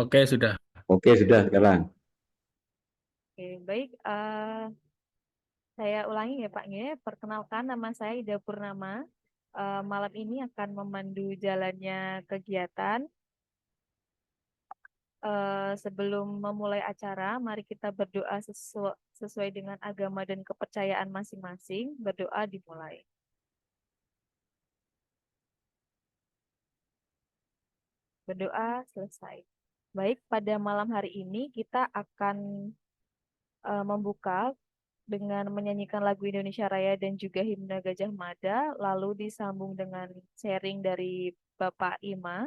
Oke, sudah. Oke, sudah sekarang. Oke, baik. Saya ulangi ya Pak Nge. Perkenalkan, nama saya Ida Purnama. Malam ini akan memandu jalannya kegiatan. Sebelum memulai acara, mari kita berdoa sesuai dengan agama dan kepercayaan masing-masing. Berdoa dimulai. Berdoa selesai. Baik, pada malam hari ini kita akan membuka dengan menyanyikan lagu Indonesia Raya dan juga himne Gajah Mada, lalu disambung dengan sharing dari Bapak Ima.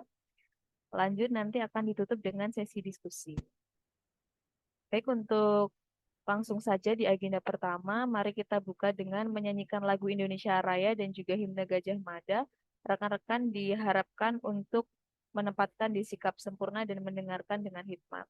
Lanjut nanti akan ditutup dengan sesi diskusi. Baik, untuk langsung saja di agenda pertama, mari kita buka dengan menyanyikan lagu Indonesia Raya dan juga himne Gajah Mada. Rekan-rekan diharapkan untuk menempatkan di sikap sempurna dan mendengarkan dengan hikmat.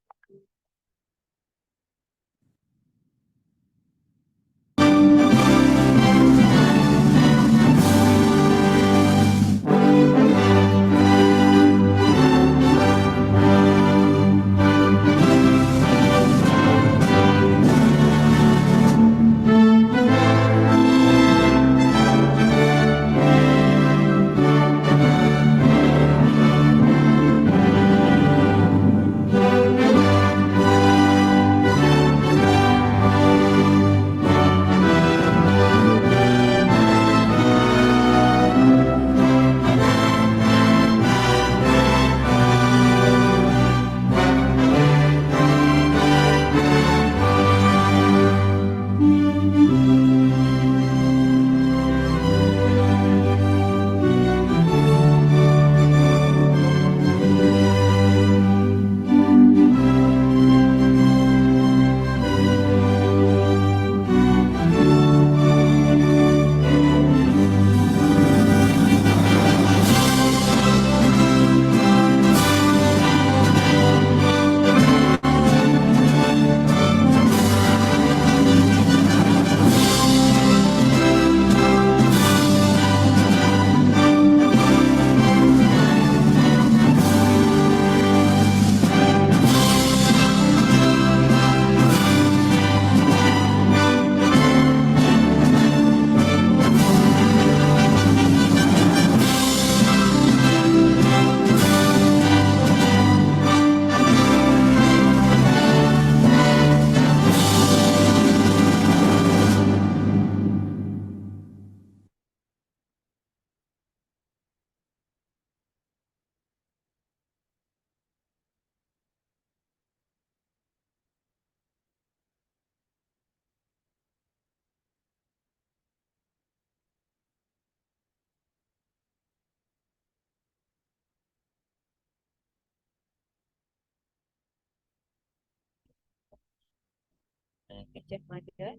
Gajah Mada.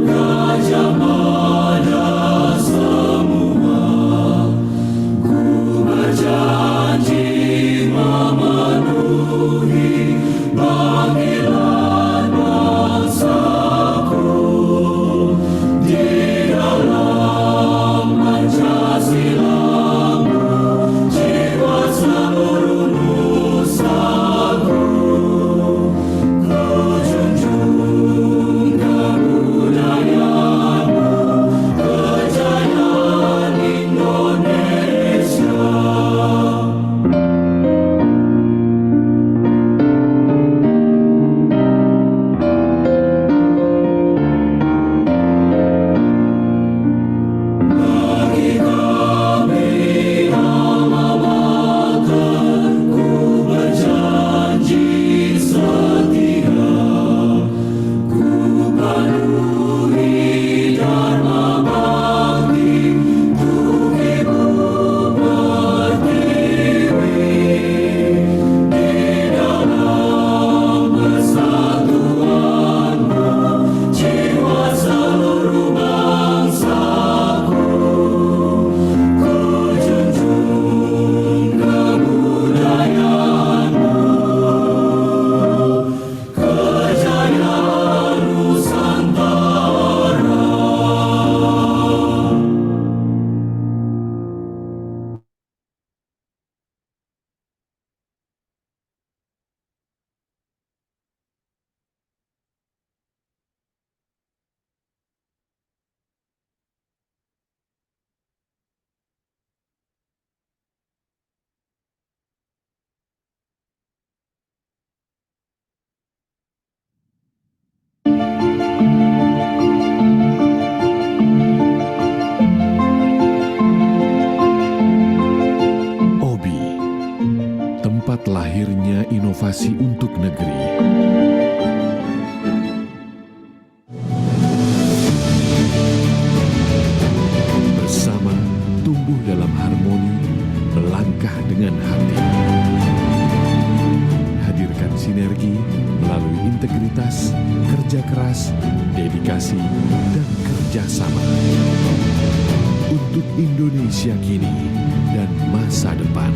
Gajah Mada semua dengan hati. Hadirkan sinergi melalui integritas, kerja keras, dedikasi, dan kerjasama untuk Indonesia kini dan masa depan.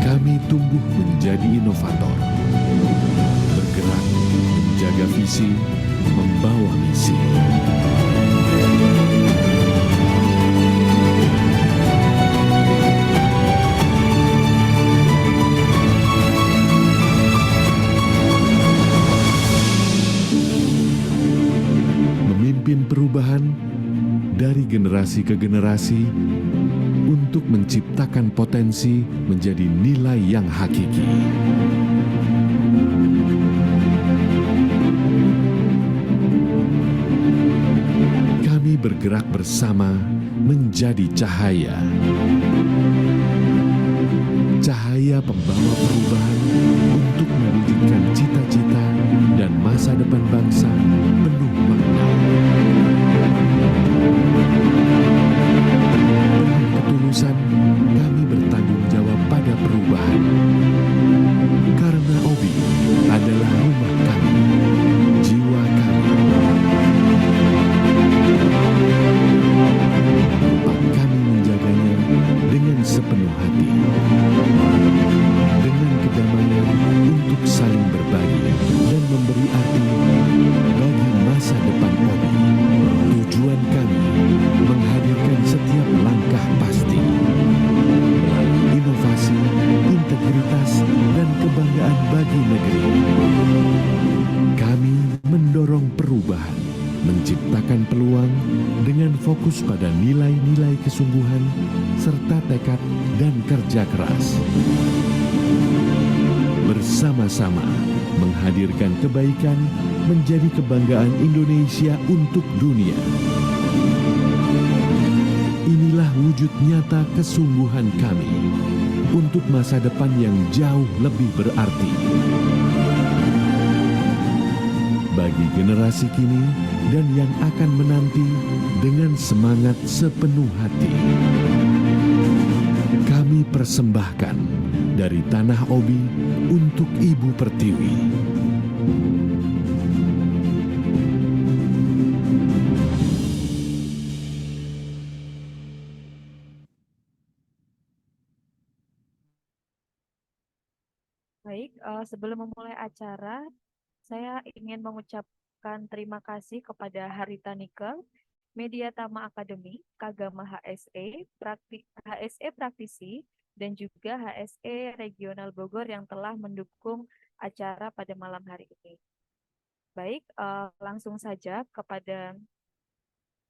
Kami tumbuh menjadi inovator, bergerak, menjaga visi, membawa misi. Memimpin perubahan dari generasi ke generasi untuk menciptakan potensi menjadi nilai yang hakiki. Kami bergerak bersama menjadi cahaya. Cahaya pembawa perubahan untuk mewujudkan cita-cita dan masa depan bangsa penuh makna. Penuh ketulusan, kami bertanggung jawab pada perubahan. Karena OBI adalah rumah kami, jiwa kami. Tempat kami menjaganya dengan sepenuh hati. Dengan kedamaian untuk saling berbagi dan memberi arti bagi masa depan OBI. Tujuan kami menghadirkan setiap langkah pasti melalui inovasi, integritas, dan kebanggaan bagi negeri. Kami mendorong perubahan, menciptakan peluang dengan fokus pada nilai-nilai kesungguhan serta tekad dan kerja keras. Bersama-sama menghadirkan kebaikan menjadi kebanggaan Indonesia untuk dunia. Inilah wujud nyata kesungguhan kami untuk masa depan yang jauh lebih berarti bagi generasi kini dan yang akan menanti dengan semangat sepenuh hati. Kami persembahkan dari tanah OBI untuk Ibu Pertiwi. Baik, sebelum memulai acara, saya ingin mengucapkan terima kasih kepada Harita Nikel, Media Tama Akademi, Kagama HSE Praktisi, dan juga HSE Regional Bogor yang telah mendukung acara pada malam hari ini. Baik, langsung saja kepada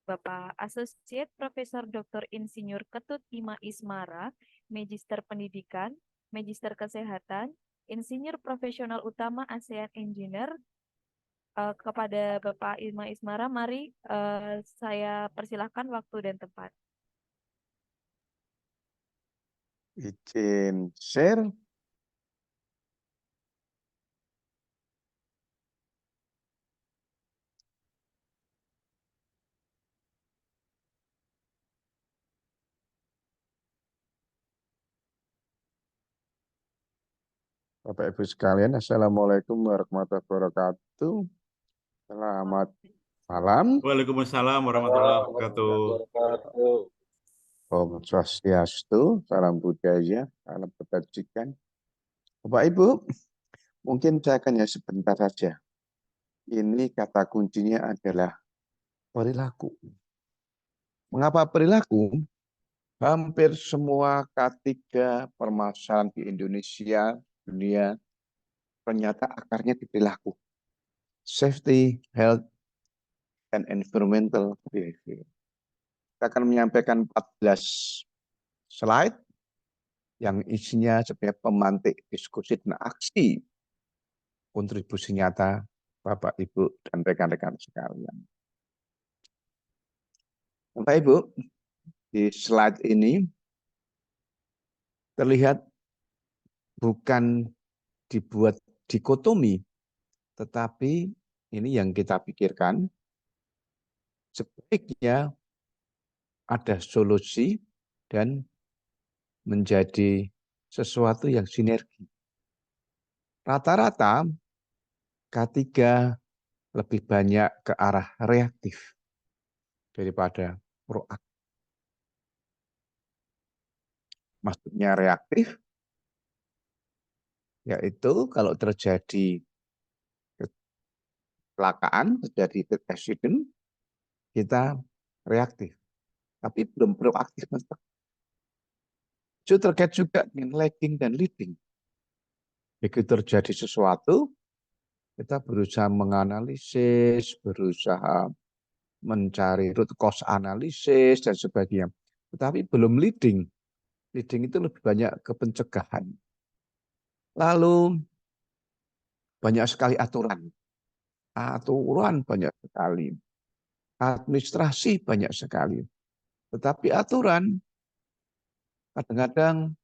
Bapak Asosiat Profesor Dr. Insinyur Ketut Ima Ismara, Magister Pendidikan, Magister Kesehatan, Insinyur Profesional Utama ASEAN Engineer. Kepada Bapak Ima Ismara, mari saya persilahkan waktu dan tempat. Izin share. Bapak Ibu sekalian, Assalamualaikum warahmatullahi wabarakatuh. Selamat malam. Waalaikumsalam warahmatullahi wabarakatuh. Om Swastiastu, salam budaya, salam kebajikan. Bapak Ibu, mungkin saya akan sebentar saja. Ini kata kuncinya adalah perilaku. Mengapa perilaku? Hampir semua K3 permasalahan di Indonesia, dunia, ternyata akarnya di perilaku. Safety, health, and environmental behavior. Kita akan menyampaikan 14 slide yang isinya sebagai pemantik diskusi dan aksi kontribusi nyata Bapak, Ibu, dan rekan-rekan sekalian. Bapak, Ibu, di slide ini terlihat bukan dibuat dikotomi, tetapi ini yang kita pikirkan sebaiknya ada solusi dan menjadi sesuatu yang sinergi. Rata-rata K3 lebih banyak ke arah reaktif daripada proaktif. Maksudnya reaktif, yaitu kalau terjadi kecelakaan, terjadi accident, kita reaktif. Tapi belum proaktif. Itu terkait juga dengan lagging dan leading. Begitu terjadi sesuatu, kita berusaha menganalisis, berusaha mencari root cause analisis, dan sebagainya. Tetapi belum leading. Leading itu lebih banyak ke pencegahan. Lalu banyak sekali aturan. Aturan banyak sekali. Administrasi banyak sekali. Tetapi aturan kadang-kadang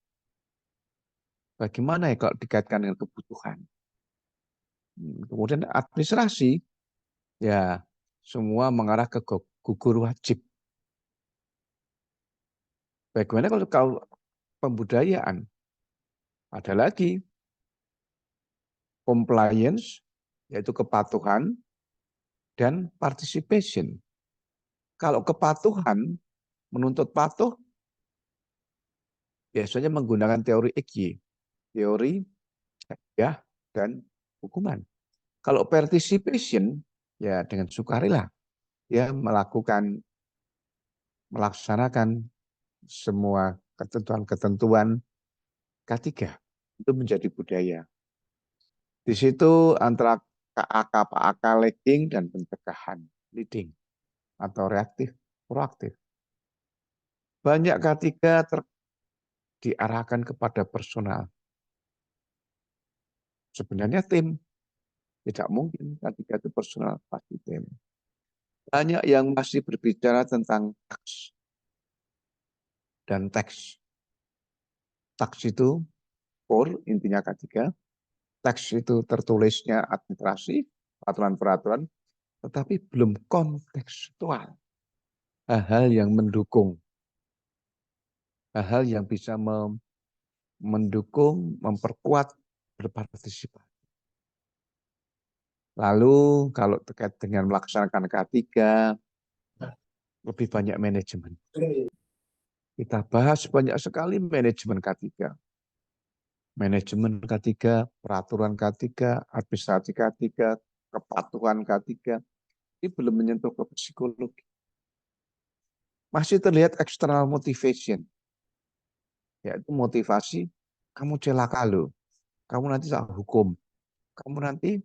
bagaimana ya kalau dikaitkan dengan kebutuhan. Kemudian administrasi, ya semua mengarah ke gugur wajib. Bagaimana kalau pembudayaan? Ada lagi compliance, yaitu kepatuhan, dan participation. Kalau kepatuhan, menuntut patuh, biasanya menggunakan teori EQ, teori ya dan hukuman. Kalau participation, ya dengan sukarela, ya melaksanakan semua ketentuan-ketentuan K3 itu menjadi budaya. Di situ antara KAK, PAK, lagging, dan pencegahan, leading, atau reaktif, proaktif. Banyak K3 diarahkan kepada personal. Sebenarnya tim, tidak mungkin K3 itu personal, pasti tim. Banyak yang masih berbicara tentang taks dan teks. Taks itu core, intinya K3. Teks itu tertulisnya administrasi, peraturan-peraturan, tetapi belum kontekstual. Hal-hal yang mendukung. Hal-hal yang bisa mendukung, memperkuat, berpartisipasi. Lalu kalau terkait dengan melaksanakan K3, lebih banyak manajemen. Kita bahas banyak sekali manajemen K3. Manajemen K3, peraturan K3, administrasi K3, kepatuhan K3, ini belum menyentuh ke psikologi. Masih terlihat external motivation, yaitu motivasi, kamu celaka loh, kamu nanti tak hukum, kamu nanti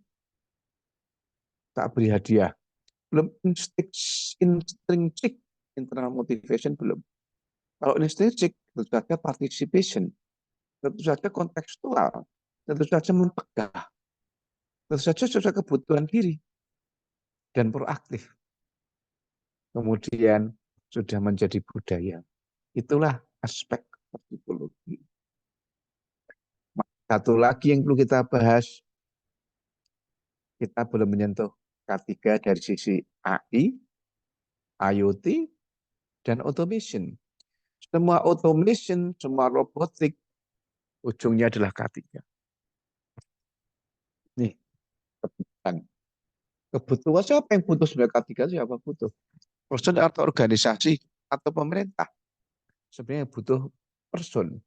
tak beri hadiah. Belum intrinsic internal motivation belum. Kalau intrinsic, tentu saja participation, tentu saja kontekstual, tentu saja mencegah, tentu saja sesuai kebutuhan diri, dan proaktif. Kemudian sudah menjadi budaya. Itulah aspek psikologi. Satu lagi yang perlu kita bahas, kita belum menyentuh K3 dari sisi AI, IoT, dan automation. Semua automation, semua robotik, ujungnya adalah K3. Nih, kebutuhan. Kebutuhan siapa yang butuh sebenarnya K3? Siapa butuh? Person atau organisasi atau pemerintah? Sebenarnya butuh person.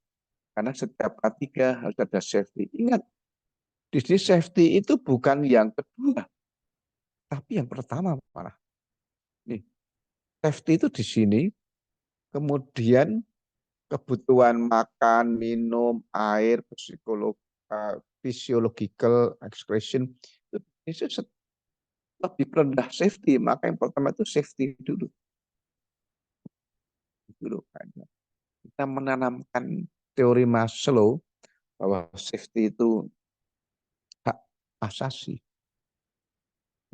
Karena setiap K3 harus ada safety. Ingat, di sini safety itu bukan yang kedua, tapi yang pertama malah. Nih, safety itu di sini, kemudian kebutuhan makan, minum, air, physiological expression, itu lebih rendah safety. Maka yang pertama itu safety dulu. Kita menanamkan teori Maslow bahwa safety itu hak asasi.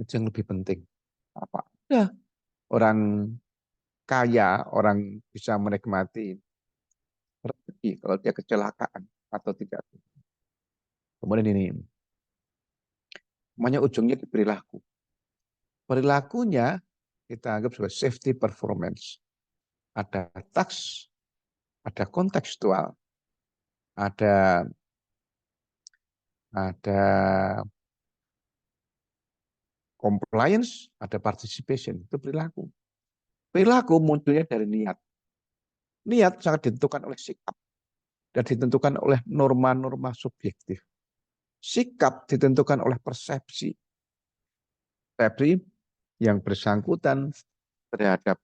Itu yang lebih penting. Apa? Ya, orang kaya, orang bisa menikmati rezeki kalau dia kecelakaan atau tidak. Kemudian ini, semuanya ujungnya di perilaku. Perilakunya kita anggap sebagai safety performance. ada taks, ada kontekstual, ada compliance, ada participation, itu perilaku. Perilaku munculnya dari niat. Niat sangat ditentukan oleh sikap dan ditentukan oleh norma-norma subjektif. Sikap ditentukan oleh persepsi. Persepsi yang bersangkutan terhadap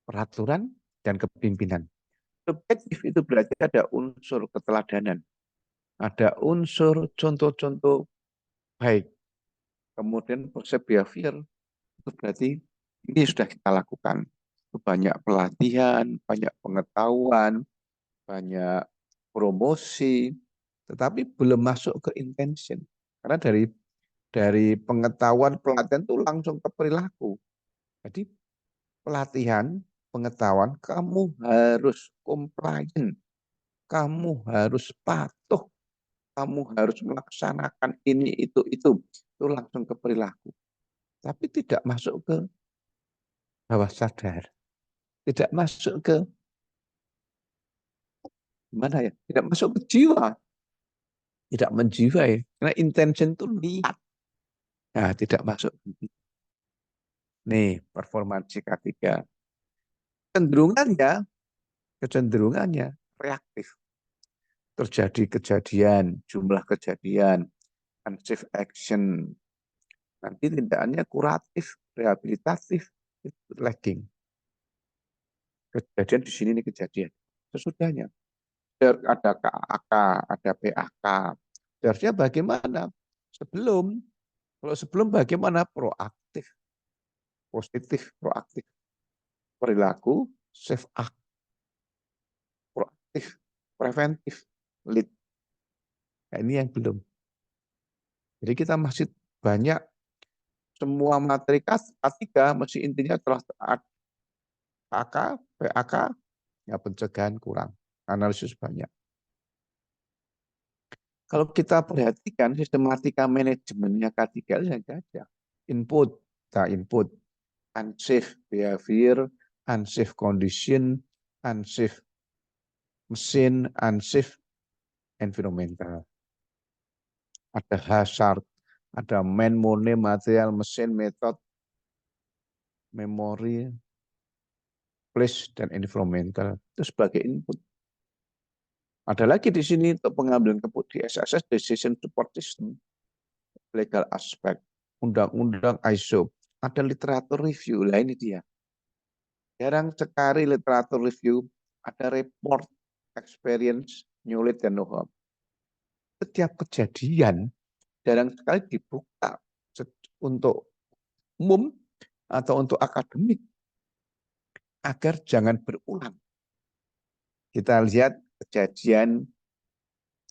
peraturan dan kepemimpinan. Subjektif itu berarti ada unsur keteladanan. Ada unsur contoh-contoh baik. Kemudian proses behavior itu berarti ini sudah kita lakukan. Banyak pelatihan, banyak pengetahuan, banyak promosi, tetapi belum masuk ke intention. Karena dari pengetahuan pelatihan itu langsung ke perilaku. Jadi pelatihan, pengetahuan, kamu harus compliant, kamu harus patuh, kamu harus melaksanakan ini, itu langsung ke perilaku. Tapi tidak masuk ke bawah sadar, tidak masuk ke mana ya, tidak masuk ke jiwa, tidak menjiwai, karena intention itu niat. Nah, tidak masuk. Nih, performansi K3. Kecenderungannya reaktif. Terjadi kejadian, jumlah kejadian, unsafe action. Nanti tindakannya kuratif, rehabilitatif, itu lagging. Kejadian di sini nih kejadian. Sesudahnya ada KAK, ada PAK. Seharusnya bagaimana? Kalau sebelum bagaimana? Proaktif, positif, proaktif. Perilaku, safe act, proaktif, preventif, lead. Nah, ini yang belum. Jadi kita masih banyak semua materi K3 masih intinya telah KK, PAK, ya pencegahan kurang, analisis banyak. Kalau kita perhatikan sistematika manajemennya K3 itu saja. Input, unsafe behavior, unsafe condition, unsafe mesin, unsafe environmental. Ada hazard, ada man, money, material, mesin, method, memori, place, dan environmental. Itu sebagai input. Ada lagi di sini untuk pengambilan keputusan SSS, Decision Support System, legal aspect, undang-undang ISO, ada literatur review. Lah ini dia. Jarang sekali literatur review, ada report, experience, knowledge, dan know-how. Setiap kejadian jarang sekali dibuka untuk umum atau untuk akademik agar jangan berulang. Kita lihat kejadian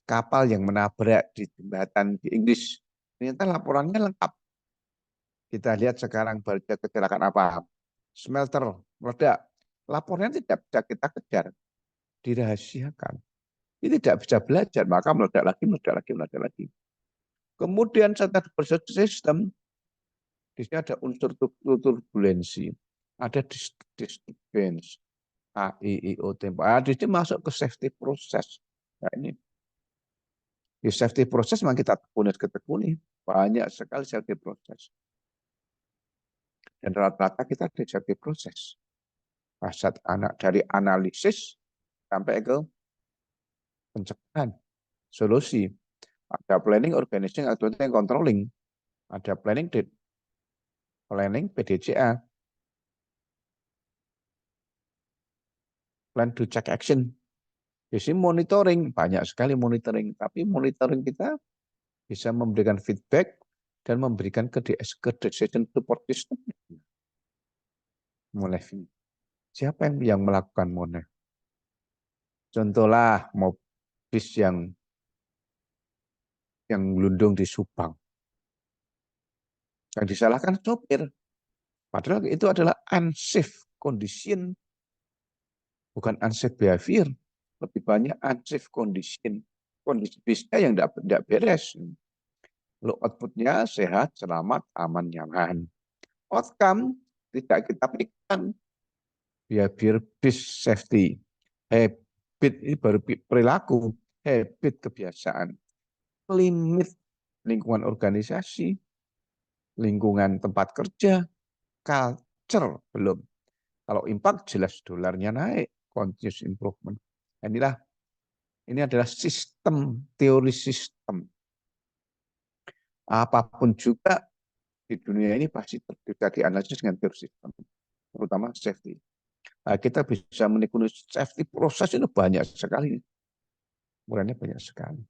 kapal yang menabrak di jembatan di Inggris. Ternyata laporannya lengkap. Kita lihat sekarang baru kecelakaan apa? Smelter meledak. Laporannya tidak bisa kita kejar. Dirahasiakan. Ini tidak bisa belajar, maka meledak lagi. Kemudian setelah berbasis sistem, di sini ada unsur turbulensi, ada disturbance, AIIO tempo. Di sini masuk ke safety process. Nah, ini di safety process memang kita tekuni, banyak sekali safety process. Dan rata-rata kita di safety process. Pasat anak dari analisis sampai ke pencegahan, solusi. Ada planning, organizing, accounting, controlling. Ada planning PDCA. Plan to check action. Di sini monitoring, banyak sekali monitoring. Tapi monitoring kita bisa memberikan feedback dan memberikan ke decision support system. Mulai siapa yang melakukan monitoring? Contohlah bis yang gelundung di Subang. Yang disalahkan sopir. Padahal itu adalah unsafe condition. Bukan unsafe behavior. Lebih banyak unsafe condition. Kondisi bisnya yang tidak beres. Lalu outputnya sehat, selamat, aman, nyaman. Outcome tidak kita berikan. behavior based safety. Habit ini baru perilaku, habit kebiasaan. Limit lingkungan organisasi, lingkungan tempat kerja, culture belum. Kalau impact jelas dolarnya naik, continuous improvement. Ini adalah sistem, teori sistem. Apapun juga di dunia ini pasti bisa dianalisis dengan teori sistem, terutama safety. Nah, kita bisa menikmati safety proses itu banyak sekali. Mulanya banyak sekali.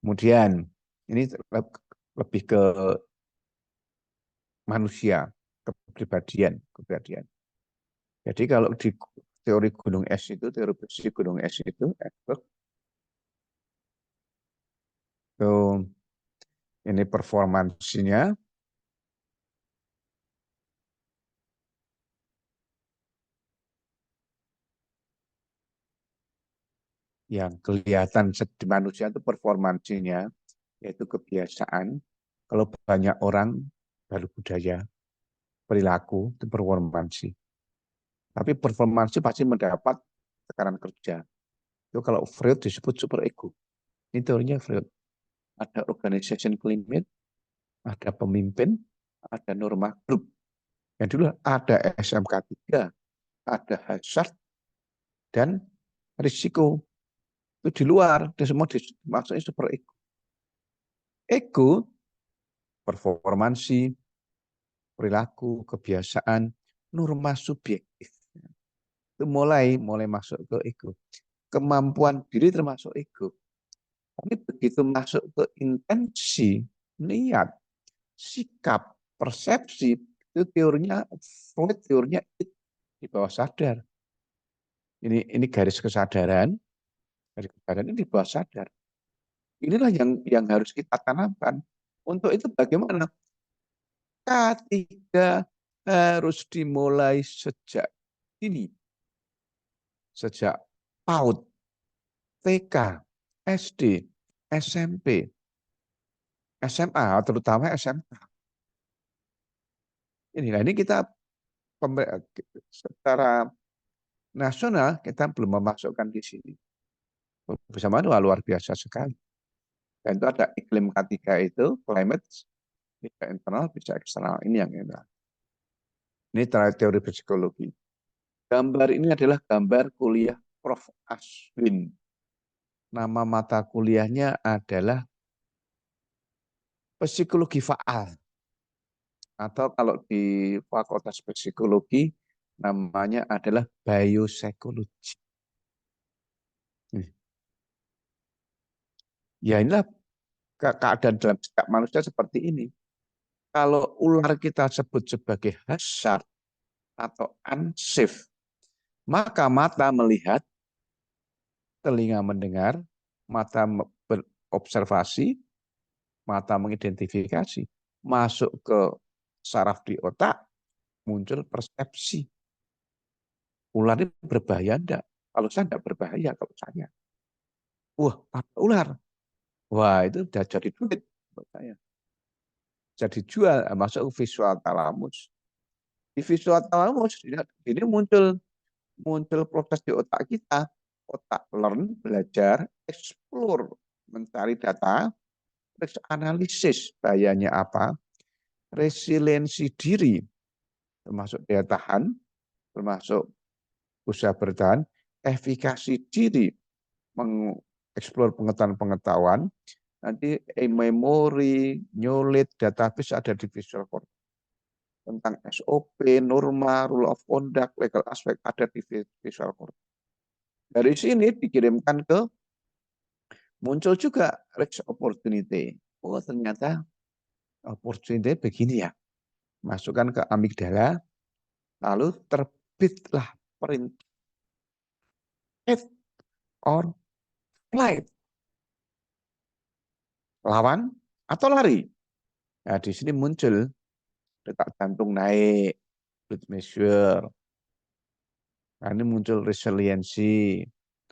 Kemudian ini lebih ke manusia, kepribadian. Jadi kalau di teori gunung es itu, teori besi gunung es itu ini performansinya yang kelihatan di manusia itu performansinya, yaitu kebiasaan. Kalau banyak orang baru budaya, perilaku itu performansi. Tapi performansi pasti mendapat tekanan kerja. Itu kalau Freud disebut super ego. Ini teorinya Freud. Ada organization climate, ada pemimpin, ada norma grup. Yang dulu ada SMK 3, ada hazard, dan risiko. Itu di luar, itu semua maksudnya super ego. Ego, performansi, perilaku, kebiasaan, norma subjektif. Itu mulai masuk ke ego. Kemampuan diri termasuk ego. Tapi begitu masuk ke intensi, niat, sikap, persepsi, itu teorinya di bawah sadar. Ini garis kesadaran ini di bawah sadar. Inilah yang harus kita tanamkan. Untuk itu bagaimana? K3 harus dimulai sejak ini. Sejak PAUD, TK, SD, SMP, SMA, terutama SMA. Ini kita secara nasional kita belum memasukkan di sini. Bersama luar biasa sekali. Dan itu ada iklim K3 itu, climate, bisa internal, bisa eksternal. Ini yang enak. Ini teori psikologi. Gambar ini adalah gambar kuliah Prof. Aswin. Nama mata kuliahnya adalah psikologi faal. Atau kalau di Fakultas Psikologi, namanya adalah biopsikologi. Ya inilah keadaan dalam sikap manusia seperti ini. Kalau ular kita sebut sebagai hazard atau unsafe, maka mata melihat, telinga mendengar, mata berobservasi, mata mengidentifikasi, masuk ke saraf di otak, muncul persepsi. Ular ini berbahaya enggak? Kalau saya enggak berbahaya kalau saya. Wah, ada ular. Wah, itu udah jadi duit buat saya. Jadi jual, masuk ke visual thalamus. Di visual thalamus ini muncul proses di otak kita. Otak learn, belajar, explore, mencari data, terus analisis bahayanya apa, resiliensi diri, termasuk daya tahan, termasuk usaha bertahan, efikasi diri, mengeksplor pengetahuan, nanti memori, knowledge, database ada di visual cortex. Tentang SOP, norma, rule of conduct, legal aspect ada di visual cortex. Dari sini dikirimkan ke muncul juga risk opportunity. Oh ternyata opportunity begini ya. Masukkan ke amigdala, lalu terbitlah perintah fight or flight. Lawan atau lari. Nah, di sini muncul detak jantung naik, blood measure. Nah, ini muncul resiliensi.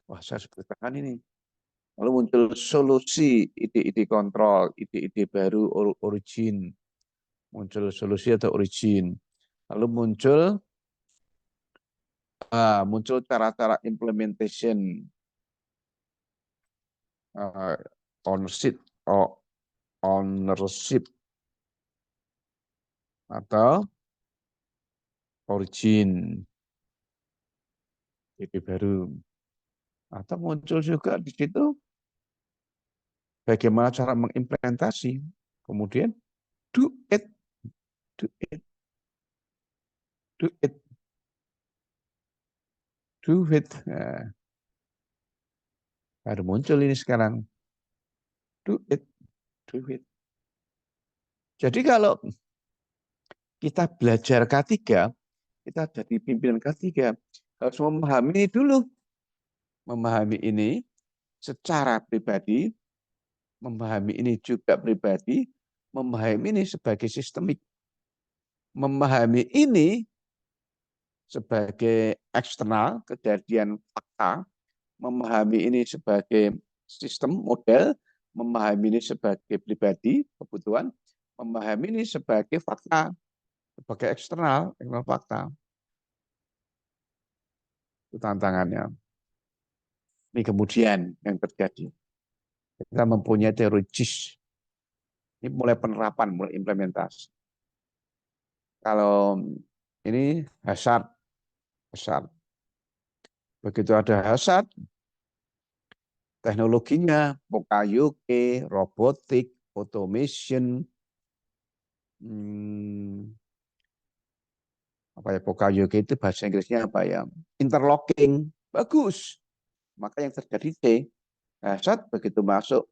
Wah, saya harus bertahan ini. Lalu muncul solusi, ide-ide kontrol, ide-ide baru, origin. Muncul solusi atau origin. Lalu muncul muncul cara-cara implementation ownership ownership atau origin ide baru, atau muncul juga di situ bagaimana cara mengimplementasi, kemudian do it, do it, do it, do it. Nah, baru muncul ini sekarang, do it, do it. Jadi kalau kita belajar K3, kita jadi pimpinan K3, harus memahami ini dulu. Memahami ini secara pribadi, memahami ini juga pribadi, memahami ini sebagai sistemik. Memahami ini sebagai eksternal, kejadian fakta, memahami ini sebagai sistem model, memahami ini sebagai pribadi, kebutuhan, memahami ini sebagai fakta, sebagai eksternal fakta. Itu tantangannya. Ini kemudian yang terjadi. Kita mempunyai teori JIS. Ini mulai penerapan, mulai implementasi. Kalau ini hazard. Begitu ada hazard, teknologinya, Pokayoke, robotik, automation, Pokayoke itu bahasa Inggrisnya apa ya? Interlocking, bagus. Maka yang terjadi C, hazard begitu masuk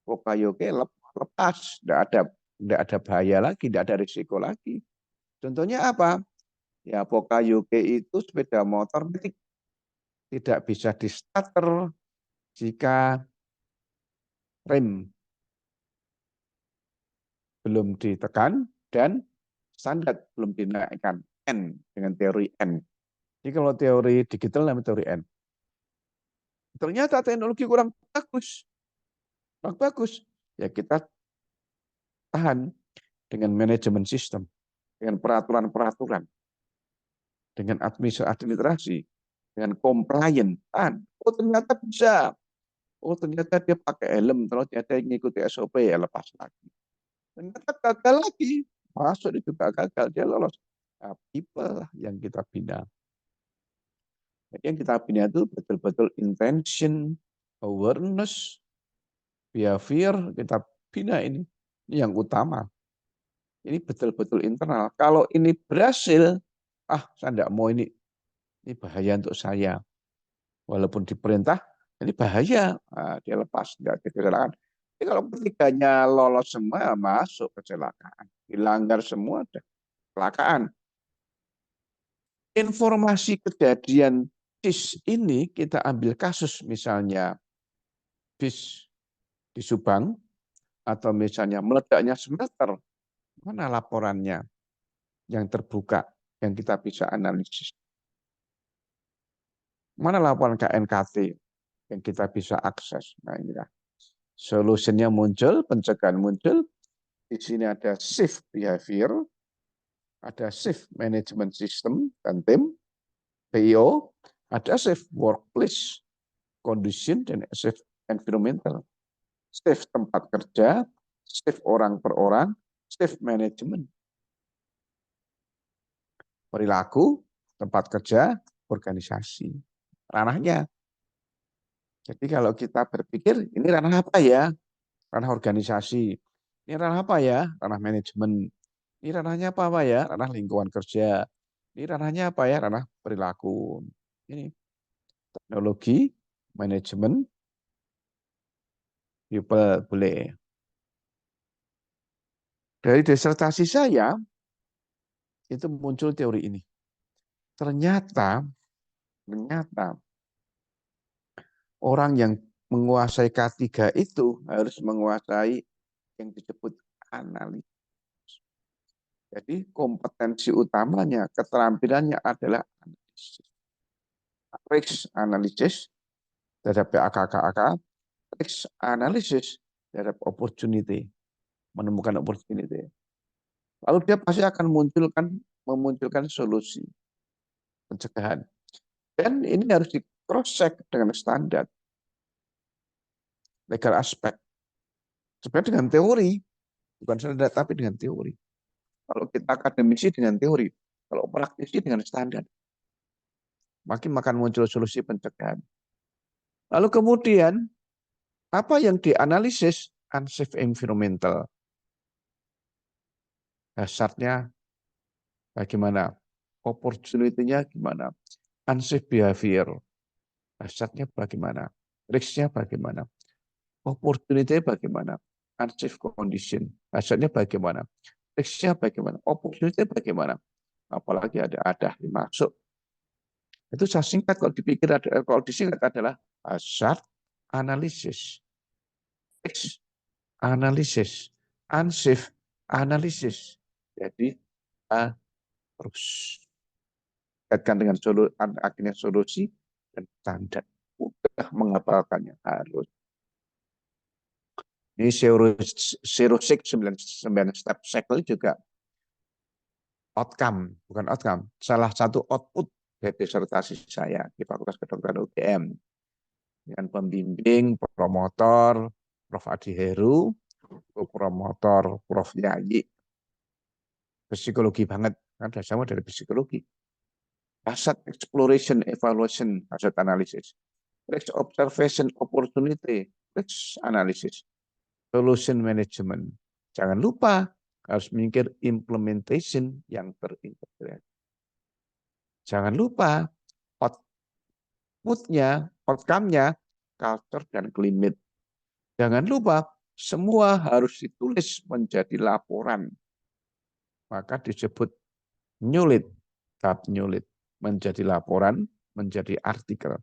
Pokayoke lepas, tidak ada bahaya lagi, tidak ada risiko lagi. Contohnya apa? Ya Pokayoke itu sepeda motor tidak bisa di starter jika rem belum ditekan dan standar belum dinaikkan, N dengan teori N. Jadi kalau teori digital namanya teori N. Ternyata teknologi kurang bagus. Ya kita tahan dengan manajemen sistem, dengan peraturan-peraturan, dengan administrasi, dengan compliant. Oh ternyata bisa. Oh ternyata dia pakai helm, terus ternyata ngikuti SOP ya lepas lagi. Ternyata gagal lagi, masuk itu gagal, dia lolos. Nah, people yang kita bina. Jadi yang kita bina itu betul-betul intention, awareness, behavior, kita bina ini yang utama. Ini betul-betul internal. Kalau ini berhasil, saya tidak mau ini bahaya untuk saya. Walaupun diperintah, ini bahaya, dia lepas, tidak kecelakaan. Jadi kalau ketiganya lolos semua, masuk kecelakaan. Dilanggar semua, ada kecelakaan. Informasi kejadian bis ini kita ambil kasus misalnya bis di Subang, atau misalnya meledaknya smelter, mana laporannya yang terbuka, yang kita bisa analisis. Mana laporan KNKT yang kita bisa akses. Nah inilah solusinya muncul, pencegahan muncul. Di sini ada shift behavior, ada shift management system dan tim, PIO, ada shift workplace condition dan shift environmental, shift tempat kerja, shift orang per orang, shift management, perilaku, tempat kerja, organisasi, ranahnya. Jadi kalau kita berpikir ini ranah apa ya? Ranah organisasi. Ini ranah apa ya? Ranah manajemen. Ini ranahnya apa ya? Ranah lingkungan kerja. Ini ranahnya apa ya? Ranah perilaku. Ini teknologi, manajemen, people boleh. Dari disertasi saya itu muncul teori ini. Ternyata orang yang menguasai K3 itu harus menguasai yang disebut analisis. Jadi kompetensi utamanya, keterampilannya adalah analisis. Risk analysis terhadap AKK, risk analysis terhadap opportunity, menemukan opportunity. Lalu dia pasti akan memunculkan solusi pencegahan. Dan ini harus di cross check dengan standar legal aspek. Sebenarnya dengan teori, bukan standar tapi dengan teori. Kalau kita akademisi dengan teori, kalau praktisi dengan standar. Makin muncul solusi pencegahan. Lalu kemudian apa yang dianalisis? Unsafe environmental. Dasarnya bagaimana? Opportunity-nya gimana? Unsafe behavior. Dasarnya bagaimana? Risk-nya bagaimana? Opportunity-nya bagaimana? Unsafe condition. Dasarnya bagaimana? Risk-nya bagaimana? Opportunity-nya bagaimana? Apalagi ada dimasuk. Itu saya singkat kalau dipikir kalau disingkat adalah hazard analisis. Risk analisis, unsafe analisis. Jadi terus kaitkan dengan akhirnya solusi dan standar. Mudah menghafalkannya harus. Ini zero six 9 step cycle juga outcome, bukan outcome, salah satu output dari disertasi saya di Fakultas Kedokteran UGM dengan pembimbing, promotor, Prof. Adi Heru, promotor Prof. Yayi. Psikologi banget, kan sama dari psikologi. Hazard exploration, evaluation, hazard analysis. Risk observation, opportunity, risk analysis. Solution management. Jangan lupa harus mikir implementation yang terintegrasi. Jangan lupa output-nya, outcome-nya, culture dan climate. Jangan lupa semua harus ditulis menjadi laporan. Maka disebut nyulit, tahap nyulit. Menjadi laporan, menjadi artikel.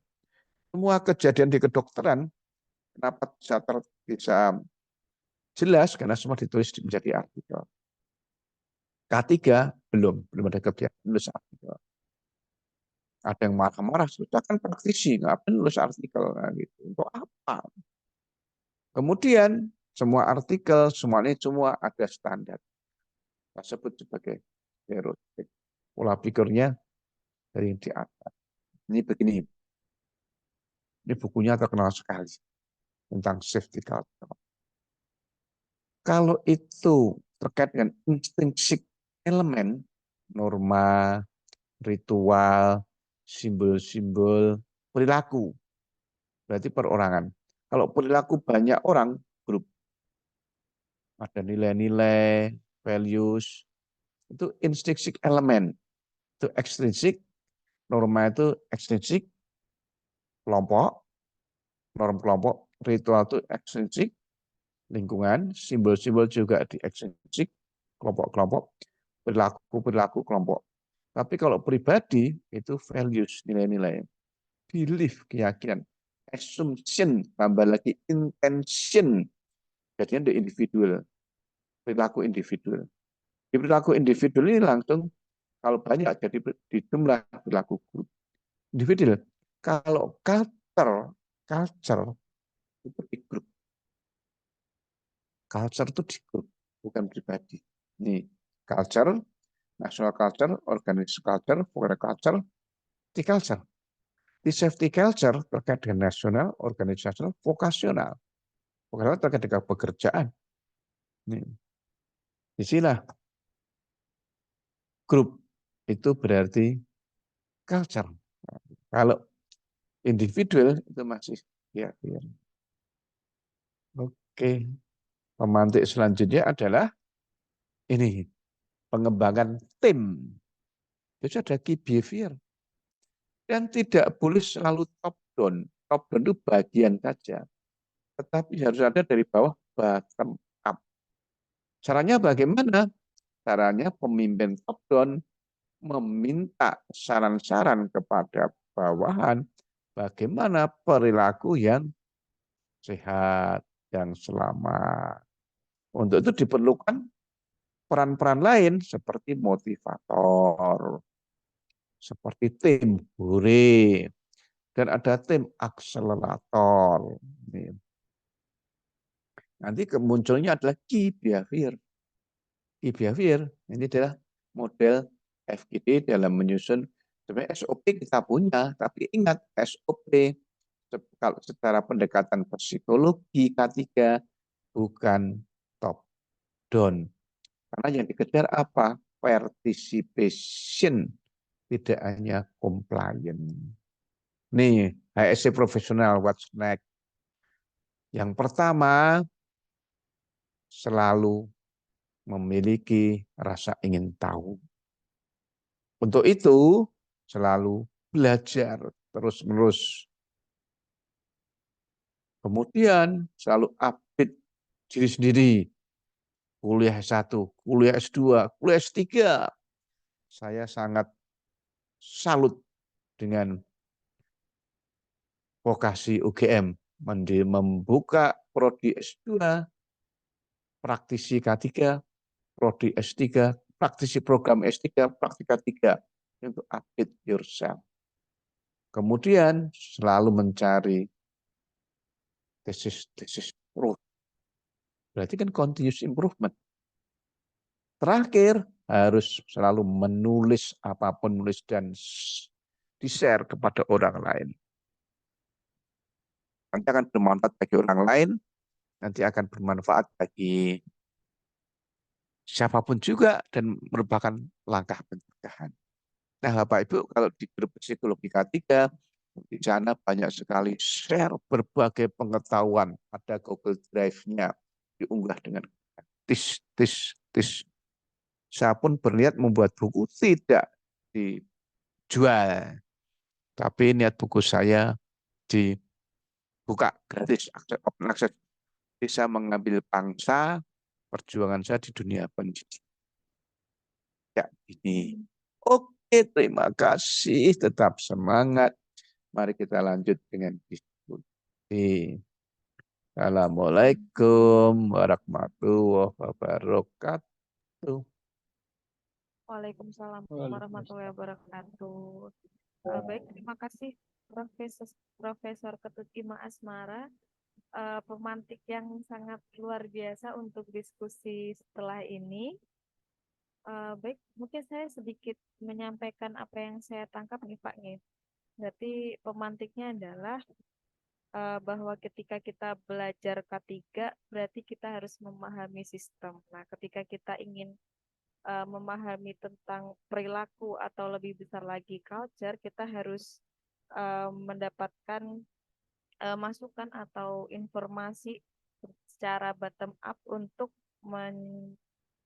Semua kejadian di kedokteran, kenapa bisa jelas? Karena semua ditulis menjadi artikel. K3 belum ada kegiatan nulis artikel. Ada yang marah-marah, sudah kan praktisi, ngapain nulis artikel gitu. Untuk apa? Kemudian semua artikel, semuanya semua ada standar. Kita sebut sebagai stereotip. Pola pikirnya dari yang di atas. Ini begini. Ini bukunya terkenal sekali tentang safety culture. Kalau itu terkait dengan intrinsic elemen, norma, ritual, simbol-simbol, perilaku. Berarti perorangan. Kalau perilaku banyak orang, grup. Ada nilai-nilai, values, itu intrinsic elemen. Itu extrinsic, norma itu extrinsic, kelompok, norm kelompok, ritual itu extrinsic, lingkungan, simbol-simbol juga di extrinsic, kelompok-kelompok, perilaku-perilaku kelompok. Tapi kalau pribadi itu values, nilai-nilai, belief, keyakinan, assumption, tambah lagi intention, jadinya di individual, perilaku individual. Di perilaku individual ini langsung kalau banyak jadi di jumlah perilaku grup. Individual. Kalau culture itu di grup. Culture itu di grup, bukan pribadi. Ini culture, national culture, organization culture, foreign culture, di culture. Di safety culture terkait dengan nasional, organisasional, vokasional. Vokasional terkait dengan pekerjaan. Disinilah grup itu berarti culture. Kalau individual itu masih ya. Oke. Pemantik selanjutnya adalah ini pengembangan tim. Itu ada key behavior. Dan tidak boleh selalu top down. Top down itu bagian saja. Tetapi harus ada dari bawah bottom up. Caranya bagaimana? Caranya pemimpin top down meminta saran-saran kepada bawahan bagaimana perilaku yang sehat, yang selamat. Untuk itu diperlukan peran-peran lain seperti motivator, seperti tim hore, dan ada tim akselerator. Nanti kemunculnya adalah key behavior. Key behavior ini adalah model FGD dalam menyusun Sebenarnya SOP kita punya, tapi ingat SOP kalau secara pendekatan psikologi K3 bukan top down. Karena yang dikejar apa? Participation, tidak hanya compliant. Nih, HSC profesional, what's next? Yang pertama, selalu memiliki rasa ingin tahu. Untuk itu, selalu belajar terus-menerus. Kemudian, selalu update diri sendiri. Kuliah S1, kuliah S2, kuliah S3. Saya sangat salut dengan vokasi UGM. Membuka prodi S2, praktisi K3, prodi S3, praktisi program S3, praktika 3 untuk update yourself. Kemudian selalu mencari tesis improvement. Berarti kan continuous improvement. Terakhir, harus selalu menulis apapun, nulis dan di-share kepada orang lain. Nanti akan bermanfaat bagi orang lain, nanti akan bermanfaat bagi siapapun juga dan merupakan langkah pencegahan. Nah, Bapak Ibu, kalau di grup psikologi K3, di sana banyak sekali share berbagai pengetahuan. Ada Google Drive-nya, diunggah dengan tis. Saya pun berniat membuat buku tidak dijual, tapi niat buku saya dibuka gratis, akses bisa mengambil pangsa perjuangan saya di dunia pendidikan. Ya, ini. Oke, terima kasih. Tetap semangat. Mari kita lanjut dengan diskusi. Assalamualaikum warahmatullahi wabarakatuh. Waalaikumsalam warahmatullahi wabarakatuh. Baik, terima kasih Profesor Ketut Ima Asmara, pemantik yang sangat luar biasa untuk diskusi setelah ini. Baik, mungkin saya sedikit menyampaikan apa yang saya tangkap nih Pak nih. Berarti pemantiknya adalah bahwa ketika kita belajar K3, berarti kita harus memahami sistem. Nah, ketika kita ingin memahami tentang perilaku atau lebih besar lagi culture, kita harus mendapatkan masukan atau informasi secara bottom up untuk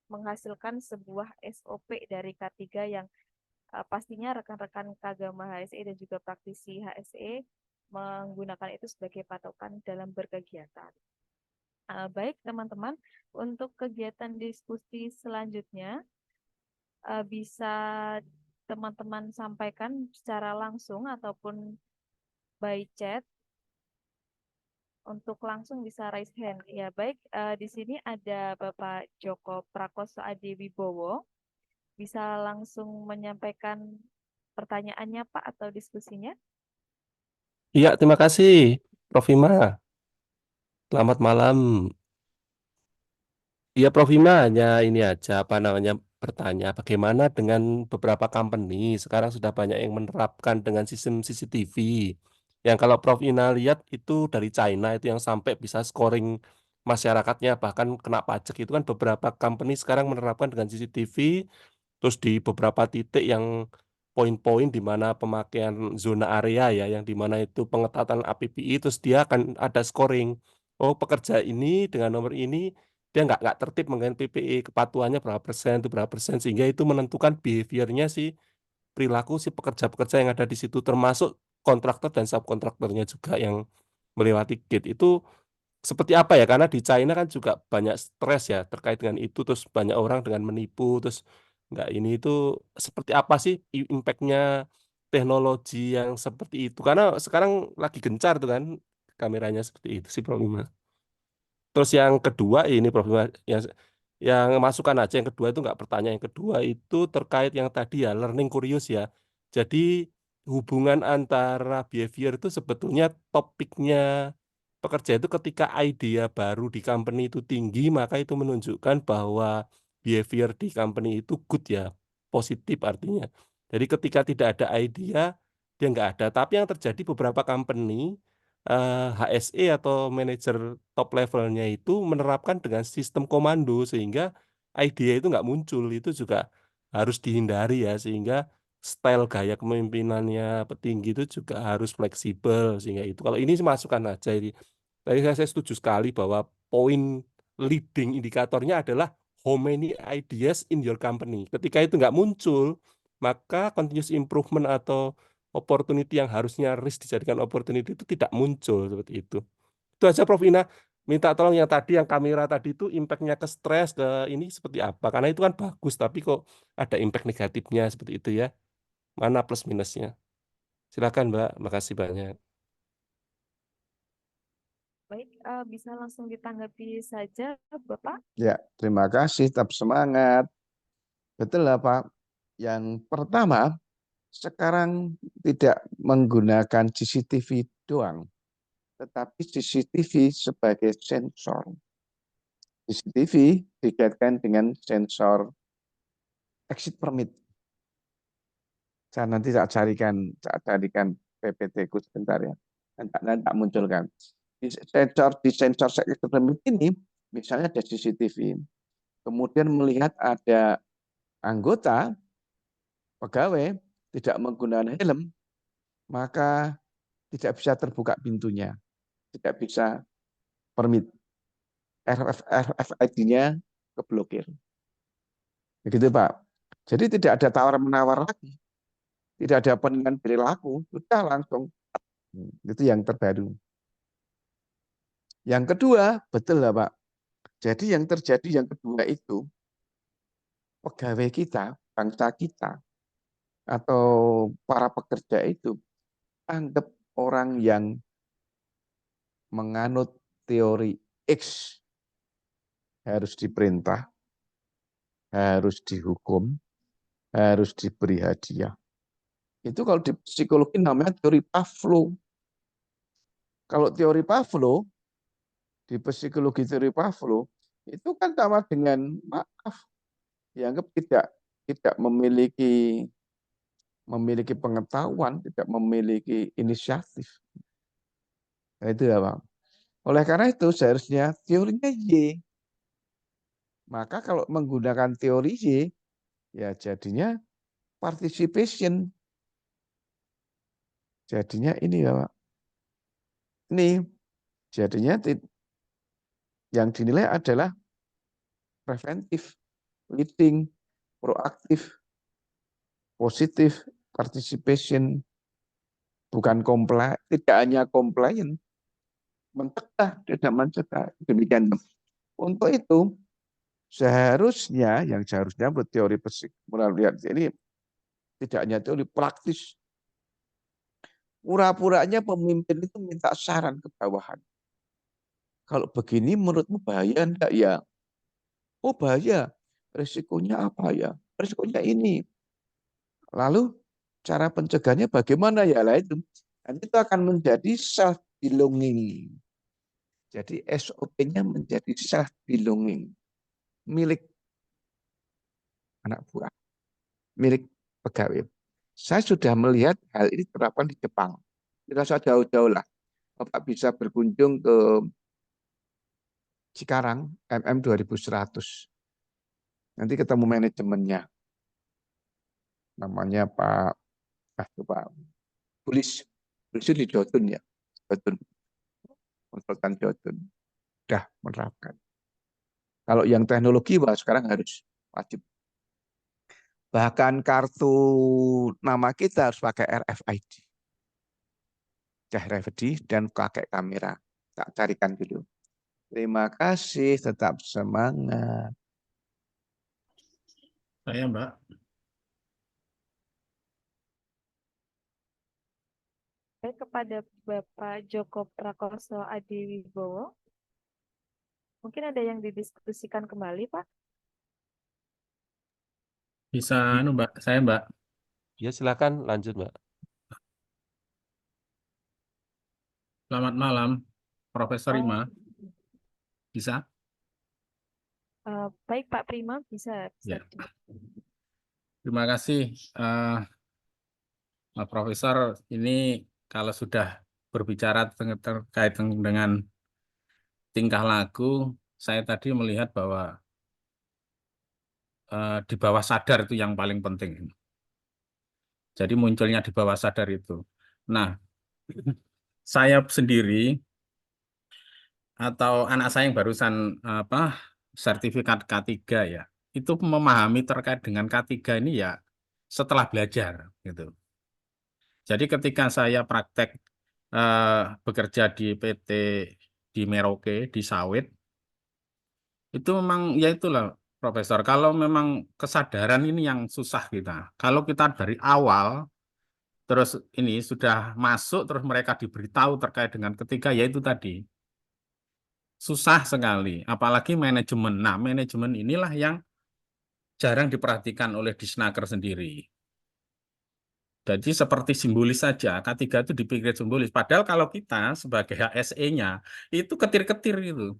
menghasilkan sebuah SOP dari K3 yang pastinya rekan-rekan Kagama HSE dan juga praktisi HSE menggunakan itu sebagai patokan dalam berkegiatan. Baik teman-teman, untuk kegiatan diskusi selanjutnya bisa teman-teman sampaikan secara langsung ataupun by chat. Untuk langsung bisa raise hand. Ya baik, di sini ada Bapak Joko Prakoso Adi Wibowo. Bisa langsung menyampaikan pertanyaannya Pak atau diskusinya? Iya, terima kasih, Prof. Ima. Selamat malam. Iya, Prof. Ima hanya ini aja, apa namanya, bertanya bagaimana dengan beberapa company sekarang sudah banyak yang menerapkan dengan sistem CCTV. Yang kalau Prof. Ina lihat itu dari China itu yang sampai bisa scoring masyarakatnya bahkan kena pajak itu kan beberapa company sekarang menerapkan dengan CCTV. Terus di beberapa titik yang poin-poin di mana pemakaian zona area ya, yang di mana itu pengetatan APBI, terus dia akan ada scoring. Oh, pekerja ini dengan nomor ini dia nggak tertib mengenai PPI, kepatuhannya berapa persen, itu berapa persen, sehingga itu menentukan behaviornya si perilaku si pekerja-pekerja yang ada di situ, termasuk kontraktor dan subkontraktornya juga yang melewati gate itu seperti apa ya? Karena di China kan juga banyak stres ya terkait dengan itu, terus banyak orang dengan menipu, terus nggak ini itu seperti apa sih impact-nya teknologi yang seperti itu? Karena sekarang lagi gencar tuh kan kameranya seperti itu sih Prof. Ima. Terus yang kedua ini Prof. Ima, yang masukan aja yang kedua itu nggak pertanyaan, yang kedua itu terkait yang tadi ya learning curious ya. Jadi hubungan antara behavior itu sebetulnya topiknya pekerja itu ketika idea baru di company itu tinggi, maka itu menunjukkan bahwa behavior di company itu good ya, positif artinya. Jadi ketika tidak ada idea, dia nggak ada. Tapi yang terjadi beberapa company, HSE atau manajer top levelnya itu menerapkan dengan sistem komando sehingga idea itu nggak muncul. Itu juga harus dihindari ya, sehingga style gaya kepemimpinannya petinggi itu juga harus fleksibel sehingga itu. Kalau ini sih masukan aja ini. Tadi saya setuju sekali bahwa poin leading indikatornya adalah how many ideas in your company. Ketika itu nggak muncul, maka continuous improvement atau opportunity yang harusnya risk dijadikan opportunity itu tidak muncul seperti itu. Itu aja Prof. Ina. Minta tolong yang tadi, yang kamera tadi itu impact-nya ke stres, ke ini seperti apa. Karena itu kan bagus, tapi kok ada impact negatifnya seperti itu ya. Mana plus minusnya. Silakan Mbak, makasih banyak. Baik, bisa langsung ditanggapi saja, Bapak. Ya, terima kasih, tetap semangat. Betul lah Pak. Yang pertama, sekarang tidak menggunakan CCTV doang, tetapi CCTV sebagai sensor. CCTV dikaitkan dengan sensor exit permit. Saya nanti saya carikan PPT-ku sebentar ya. Nanti tak munculkan. Di sensor exit permit ini, misalnya ada CCTV. Kemudian melihat ada anggota pegawai tidak menggunakan helm, maka tidak bisa terbuka pintunya, tidak bisa permit. RFID-nya keblokir. Begitu Pak. Jadi tidak ada tawar-menawar lagi. Tidak ada penilaian perilaku, sudah langsung. Itu yang terbaru. Yang kedua, betul lah Pak. Jadi yang terjadi yang kedua itu, pegawai kita, bangsa kita, atau para pekerja itu, anggap orang yang menganut teori X harus diperintah, harus dihukum, harus diberi hadiah. Itu kalau di psikologi namanya teori Pavlov. Kalau teori Pavlov, di psikologi teori Pavlov, itu kan sama dengan maaf, dianggap tidak memiliki pengetahuan, tidak memiliki inisiatif. Nah, itu ya Bang. Oleh karena itu seharusnya teorinya Y. Maka kalau menggunakan teori Y, ya jadinya participation. Jadinya ini ya Pak. Ini jadinya yang dinilai adalah preventif, leading, proaktif, positif, participation, bukan komplain, tidak hanya komplain, mencegah, tidak mencegah. Demikian. Untuk itu, seharusnya menurut teori melalui ini tidak hanya teori praktis. Pura-puranya pemimpin itu minta saran ke bawahan. Kalau begini menurutmu bahaya enggak ya? Oh bahaya. Risikonya apa ya? Risikonya ini. Lalu cara pencegahannya bagaimana ya? Lah itu. Nanti itu akan menjadi self belonging. Jadi SOP-nya menjadi self belonging. Milik anak buah. Milik pegawai. Saya sudah melihat hal ini terapkan di Jepang. Tidak usah jauh-jauh lah. Bapak bisa berkunjung ke Cikarang, MM 2100. Nanti ketemu manajemennya. Namanya Pak Bulis. Bulis di Jotun ya. Jotun. Konsultan Jotun. Sudah menerapkan. Kalau yang teknologi, wah sekarang harus wajib. Bahkan kartu nama kita harus pakai RFID. RFID dan pakai kamera. Tak carikan dulu. Terima kasih, tetap semangat. Saya Mbak. Baik, kepada Bapak Joko Prakoso Adiwibowo. Mungkin ada yang didiskusikan kembali, Pak? Bisa Mbak, saya Mbak. Ya silakan lanjut Mbak. Selamat malam, Profesor Ima. Bisa? Baik Pak Prima, bisa. Ya. Terima kasih Profesor, ini kalau sudah berbicara terkait dengan tingkah laku, saya tadi melihat bahwa di bawah sadar itu yang paling penting. Jadi munculnya di bawah sadar itu. Nah, saya sendiri atau anak saya yang barusan sertifikat K3 ya, itu memahami terkait dengan K3 ini ya setelah belajar gitu. Jadi ketika saya praktek bekerja di PT di Merauke di sawit, itu memang ya itulah Profesor. Kalau memang kesadaran ini yang susah kita. Kalau kita dari awal terus ini sudah masuk terus mereka diberitahu terkait dengan ketiga yaitu tadi susah sekali. Apalagi manajemen. Nah, manajemen inilah yang jarang diperhatikan oleh Disnaker sendiri. Jadi seperti simbolis saja, K3 itu dipikir simbolis. Padahal kalau kita sebagai HSE-nya itu ketir-ketir gitu.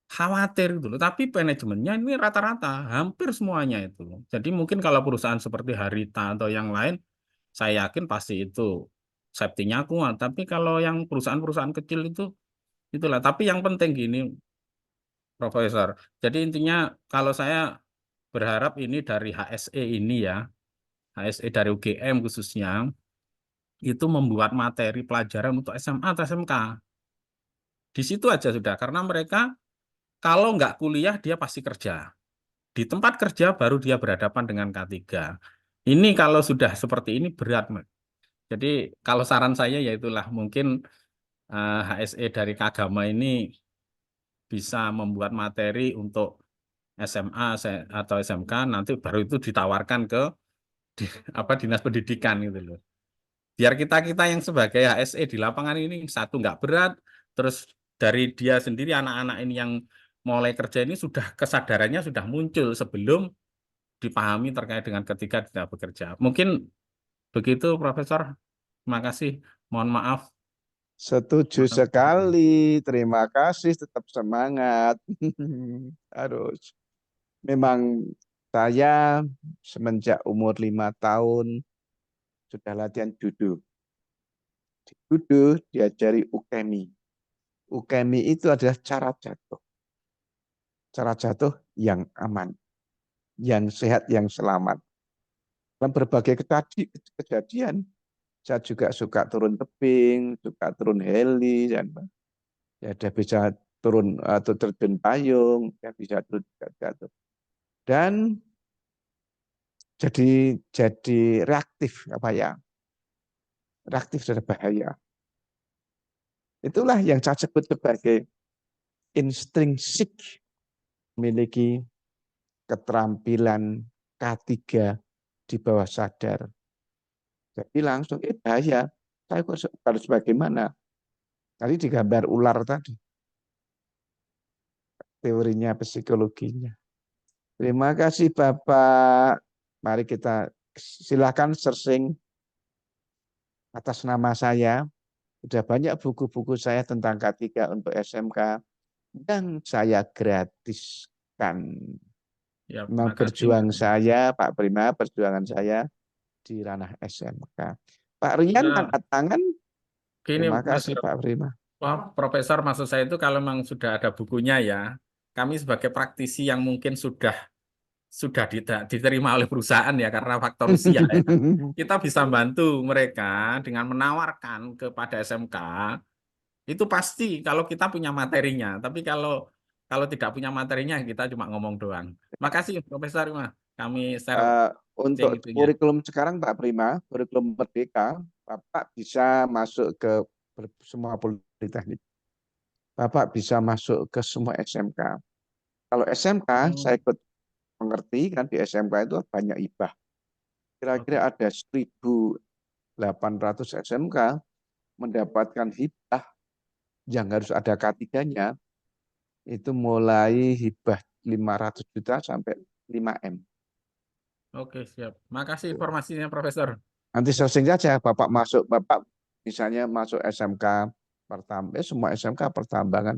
Khawatir gitu loh. Tapi manajemennya ini rata-rata, hampir semuanya itu. Jadi mungkin kalau perusahaan seperti Harita atau yang lain, saya yakin pasti itu safety-nya kuat. Tapi kalau yang perusahaan-perusahaan kecil itu, itulah. Tapi yang penting gini, Profesor. Jadi intinya kalau saya berharap ini dari HSE ini ya, HSE dari UGM khususnya, itu membuat materi pelajaran untuk SMA atau SMK. Di situ aja sudah, karena mereka kalau nggak kuliah dia pasti kerja. Di tempat kerja baru dia berhadapan dengan K3. Ini kalau sudah seperti ini berat, Mas. Jadi kalau saran saya ya itulah mungkin HSE dari Kagama ini bisa membuat materi untuk SMA atau SMK nanti baru itu ditawarkan ke dinas pendidikan gitu loh. Biar kita yang sebagai HSE di lapangan ini satu nggak berat, terus dari dia sendiri anak-anak ini yang mulai kerja ini sudah kesadarannya sudah muncul sebelum dipahami terkait dengan ketika tidak bekerja. Mungkin begitu, Profesor. Terima kasih. Mohon maaf. Setuju sekali. Terima kasih, tetap semangat. Harus. Memang saya semenjak umur 5 tahun sudah latihan judo. Di judo diajari ukemi. Ukemi itu adalah cara jatuh. Cara jatuh yang aman, yang sehat, yang selamat. Dalam berbagai kejadian, saya juga suka turun tebing, suka turun heli, dan ya dia bisa turun atau terjun payung, dia bisa turun jatuh. Dan jadi reaktif reaktif terhadap bahaya. Itulah yang saya sebut sebagai intrinsik memiliki keterampilan K3 di bawah sadar. Jadi langsung bahaya. Saya harus bagaimana? Tadi digambar ular tadi. Teorinya, psikologinya. Terima kasih Bapak. Mari kita silakan searching atas nama saya. Sudah banyak buku-buku saya tentang K3 untuk SMK yang saya gratiskan. Ya, Memang makasih. berjuang saya, Pak Prima, perjuangan saya di ranah SMK. Pak Rian Ya, angkat tangan. gini, Terima Mas, kasih Pak Prima. Wah, Profesor, maksud saya itu kalau memang sudah ada bukunya ya, kami sebagai praktisi yang mungkin sudah diterima oleh perusahaan ya karena faktor usia ya, kita bisa bantu mereka dengan menawarkan kepada SMK. Itu pasti kalau kita punya materinya, tapi kalau tidak punya materinya kita cuma ngomong doang. Makasih Profesor Ima. Kami share Untuk itunya. kurikulum sekarang Pak Prima, kurikulum Merdeka, Bapak bisa masuk ke semua politeknik. Bapak bisa masuk ke semua SMK. Kalau SMK, saya ikut mengerti kan di SMK itu banyak hibah. Kira-kira ada 1.800 SMK mendapatkan hibah yang harus ada K3-nya, itu mulai hibah 500 juta sampai 5M. Oke, siap. Makasih informasinya Profesor. Nanti searching saja, Bapak misalnya masuk SMK pertambangan, semua SMK pertambangan.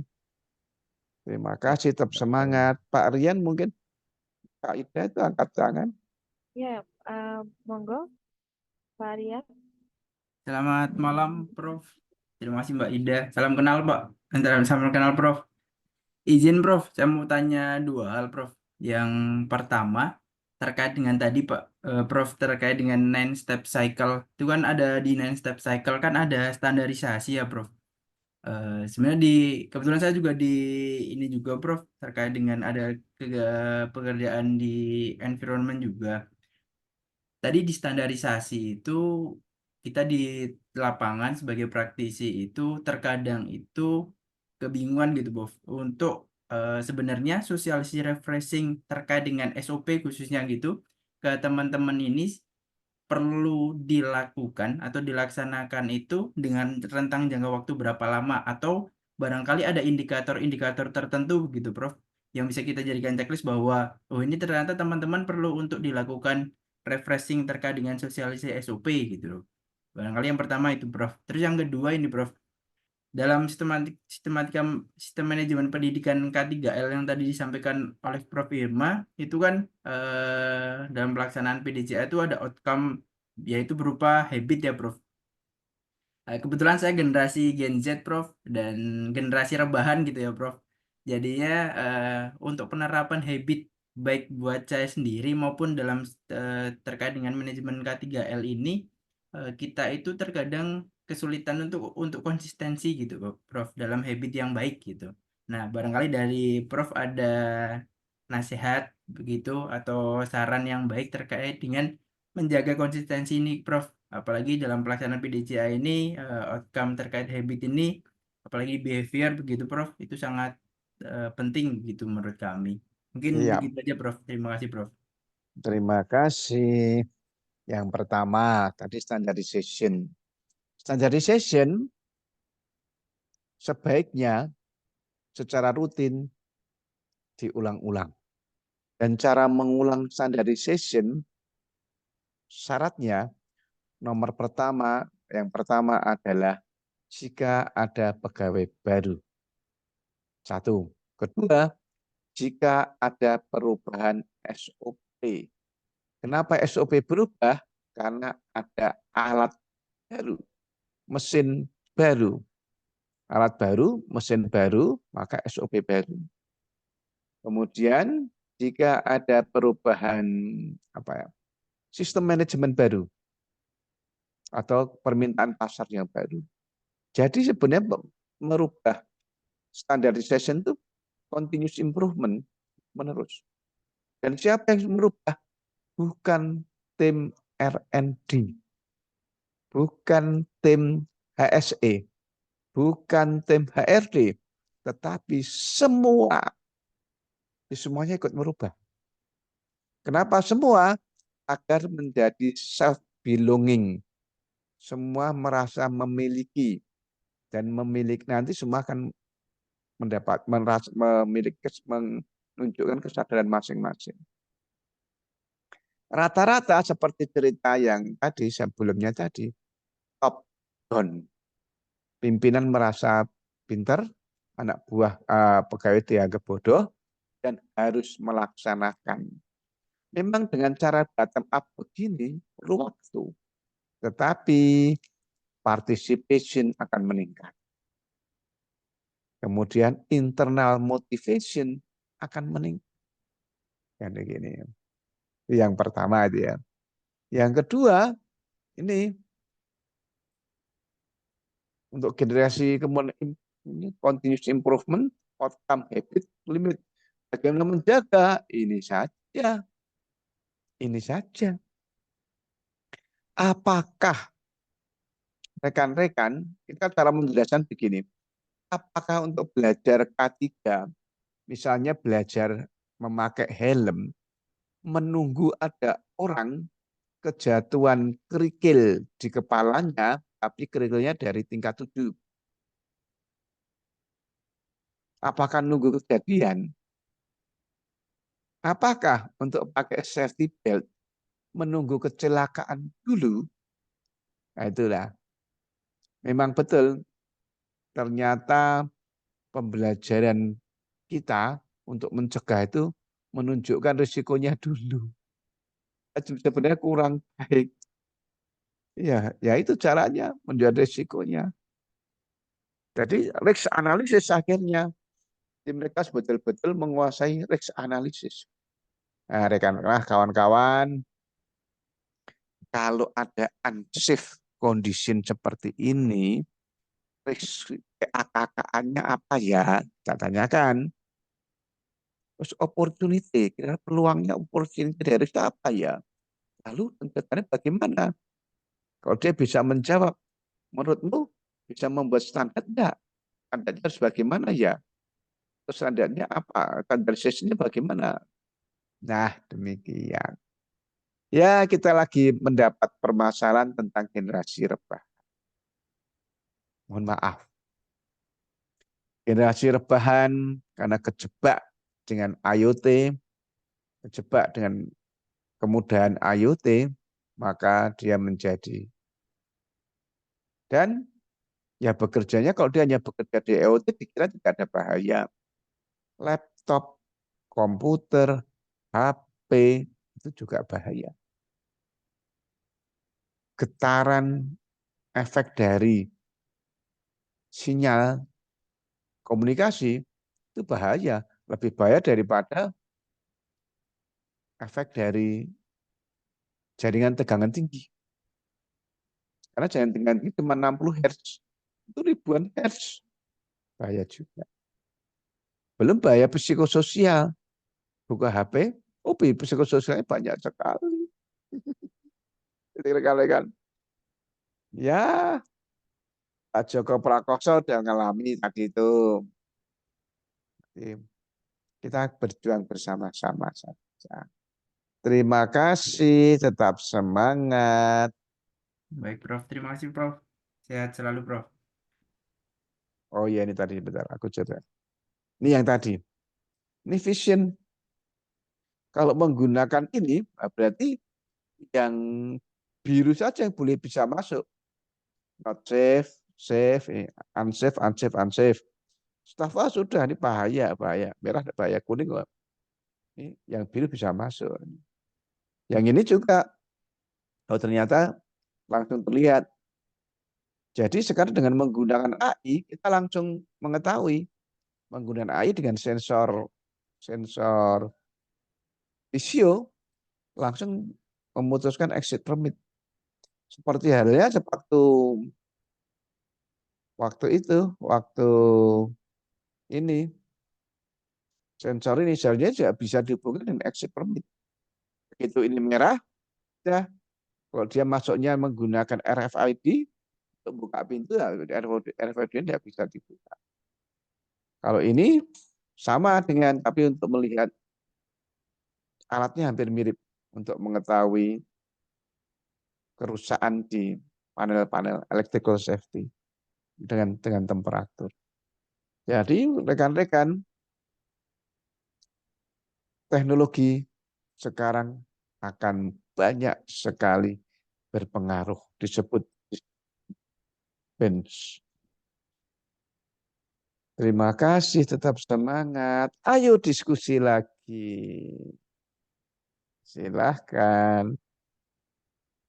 Terima kasih, tetap semangat. Pak Rian mungkin Kak Ida itu angkat tangan. Ya, monggo. Pak Arya. Selamat malam, Prof. Terima kasih Mbak Ida. Salam kenal, Pak. Salam kenal, Prof. Izin, Prof. Saya mau tanya dua hal, Prof. Yang pertama, terkait dengan tadi, Pak. Prof, terkait dengan 9 step cycle. Itu kan ada di 9 step cycle, kan ada standarisasi ya, Prof. Sebenarnya kebetulan saya juga di ini juga, Prof. Terkait dengan ada pekerjaan di environment juga. Tadi di standarisasi itu kita di lapangan sebagai praktisi itu terkadang itu kebingungan gitu, Bof, untuk sebenarnya sosialisasi refreshing terkait dengan SOP khususnya gitu ke teman-teman ini perlu dilakukan atau dilaksanakan itu dengan rentang jangka waktu berapa lama, atau barangkali ada indikator-indikator tertentu gitu, Prof, yang bisa kita jadikan checklist bahwa oh ini ternyata teman-teman perlu untuk dilakukan refreshing terkait dengan sosialisasi SOP gitu loh. Barangkali yang pertama itu, Prof. Terus yang kedua ini, Prof, dalam sistem manajemen pendidikan K3L yang tadi disampaikan oleh Prof Irma, itu kan dalam pelaksanaan PDCA itu ada outcome, yaitu berupa habit ya, Prof. Kebetulan saya generasi Gen Z, Prof, dan generasi rebahan gitu ya, Prof. Jadinya untuk penerapan habit baik buat saya sendiri maupun dalam terkait dengan manajemen K3L ini, kita itu terkadang kesulitan untuk konsistensi gitu, Prof, dalam habit yang baik gitu. Nah, barangkali dari Prof ada nasihat begitu atau saran yang baik terkait dengan menjaga konsistensi ini, Prof. Apalagi dalam pelaksanaan PDCA ini, outcome terkait habit ini, apalagi behavior begitu, Prof, itu sangat penting gitu menurut kami. Mungkin Iya, begitu aja, Prof. Terima kasih, Prof. terima kasih. Yang pertama tadi standardization. Standardization sebaiknya secara rutin diulang-ulang. Dan cara mengulang standardization syaratnya yang pertama adalah jika ada pegawai baru. Satu. Kedua, jika ada perubahan SOP. Kenapa SOP berubah? Karena ada alat baru, mesin baru. Alat baru, mesin baru, maka SOP baru. Kemudian jika ada perubahan sistem manajemen baru atau permintaan pasar yang baru. Jadi sebenarnya merubah standardization itu continuous improvement menerus. Dan siapa yang merubah? Bukan tim R&D, bukan tim HSE, bukan tim HRD, tetapi semuanya ikut merubah. Kenapa semua? Agar menjadi self-belonging. Semua merasa memiliki, dan memiliki nanti semua akan menunjukkan kesadaran masing-masing. Rata-rata seperti cerita yang tadi sebelumnya tadi, top down. Pimpinan merasa pintar, anak buah pegawai dianggap bodoh, dan harus melaksanakan. Memang dengan cara bottom up begini perlu waktu, tetapi participation akan meningkat. Kemudian internal motivation akan meningkat. Yang begini. Yang pertama itu ya. Yang kedua, ini untuk generasi ini continuous improvement, outcome, habit, limit. Bagaimana menjaga? Ini saja. Apakah rekan-rekan, kita cara menjelaskan begini, apakah untuk belajar K3, misalnya belajar memakai helm, menunggu ada orang kejatuhan kerikil di kepalanya, tapi kerikilnya dari tingkat 7. Apakah nunggu kejadian? Apakah untuk pakai safety belt menunggu kecelakaan dulu? Nah, itulah. Memang betul, ternyata pembelajaran kita untuk mencegah itu menunjukkan risikonya dulu. Sebenarnya kurang baik. Ya itu caranya, menjadi risikonya. Jadi risk analisis akhirnya tim mereka betul-betul menguasai risk analisis. Nah, kawan-kawan, kalau ada unsafe condition seperti ini, risk AKK-nya apa ya? Kita tanyakan. Terus opportunity, kira peluangnya opportunity dari itu apa ya? Lalu tentunya bagaimana? Kalau dia bisa menjawab, menurutmu bisa membuat standar enggak? Standarnya harus bagaimana ya? Terus standarnya apa? Standarisasinya bagaimana? Nah, demikian. Ya, kita lagi mendapat permasalahan tentang generasi rebah. Mohon maaf. Generasi rebahan karena kejebak dengan IoT, kejebak dengan kemudahan IoT, maka dia menjadi. Dan ya bekerjanya, kalau dia hanya bekerja di IoT, dikira tidak ada bahaya. Laptop, komputer, HP, itu juga bahaya. Getaran efek dari sinyal komunikasi itu bahaya, lebih bahaya daripada efek dari jaringan tegangan tinggi. Karena jaringan tegangan tinggi cuma 60 Hz, itu ribuan Hz, bahaya juga. Belum bahaya psikososial, buka HP, oh psikososialnya banyak sekali. Rekan-rekan, ya Pak Joko Prakoso udah ngalami tadi itu. Kita berjuang bersama-sama saja. Terima kasih, tetap semangat. Baik, Prof. Terima kasih, Prof. Sehat selalu, Prof. Oh iya, ini tadi, bentar, aku coba. Ini yang tadi. Ini vision. Kalau menggunakan ini, berarti yang biru saja yang boleh bisa masuk. Not safe, safe, unsafe, unsafe, unsafe. Stafa sudah, ini bahaya, bahaya. Merah, bahaya, kuning. Ini yang biru bisa masuk. Yang ini juga, oh ternyata langsung terlihat. Jadi sekarang dengan menggunakan AI, kita langsung mengetahui menggunakan AI dengan sensor visio langsung memutuskan exit permit. Seperti halnya waktu ini sensor ini seharusnya juga bisa dihubungkan dengan exit permit. Begitu ini merah, ya kalau dia masuknya menggunakan RFID untuk buka pintu, RFID tidak bisa dibuka. Kalau ini sama dengan, tapi untuk melihat alatnya hampir mirip untuk mengetahui kerusakan di panel-panel electrical safety dengan temperatur. Jadi rekan-rekan, teknologi sekarang akan banyak sekali berpengaruh, disebut bench. Terima kasih, tetap semangat. Ayo diskusi lagi. Silahkan.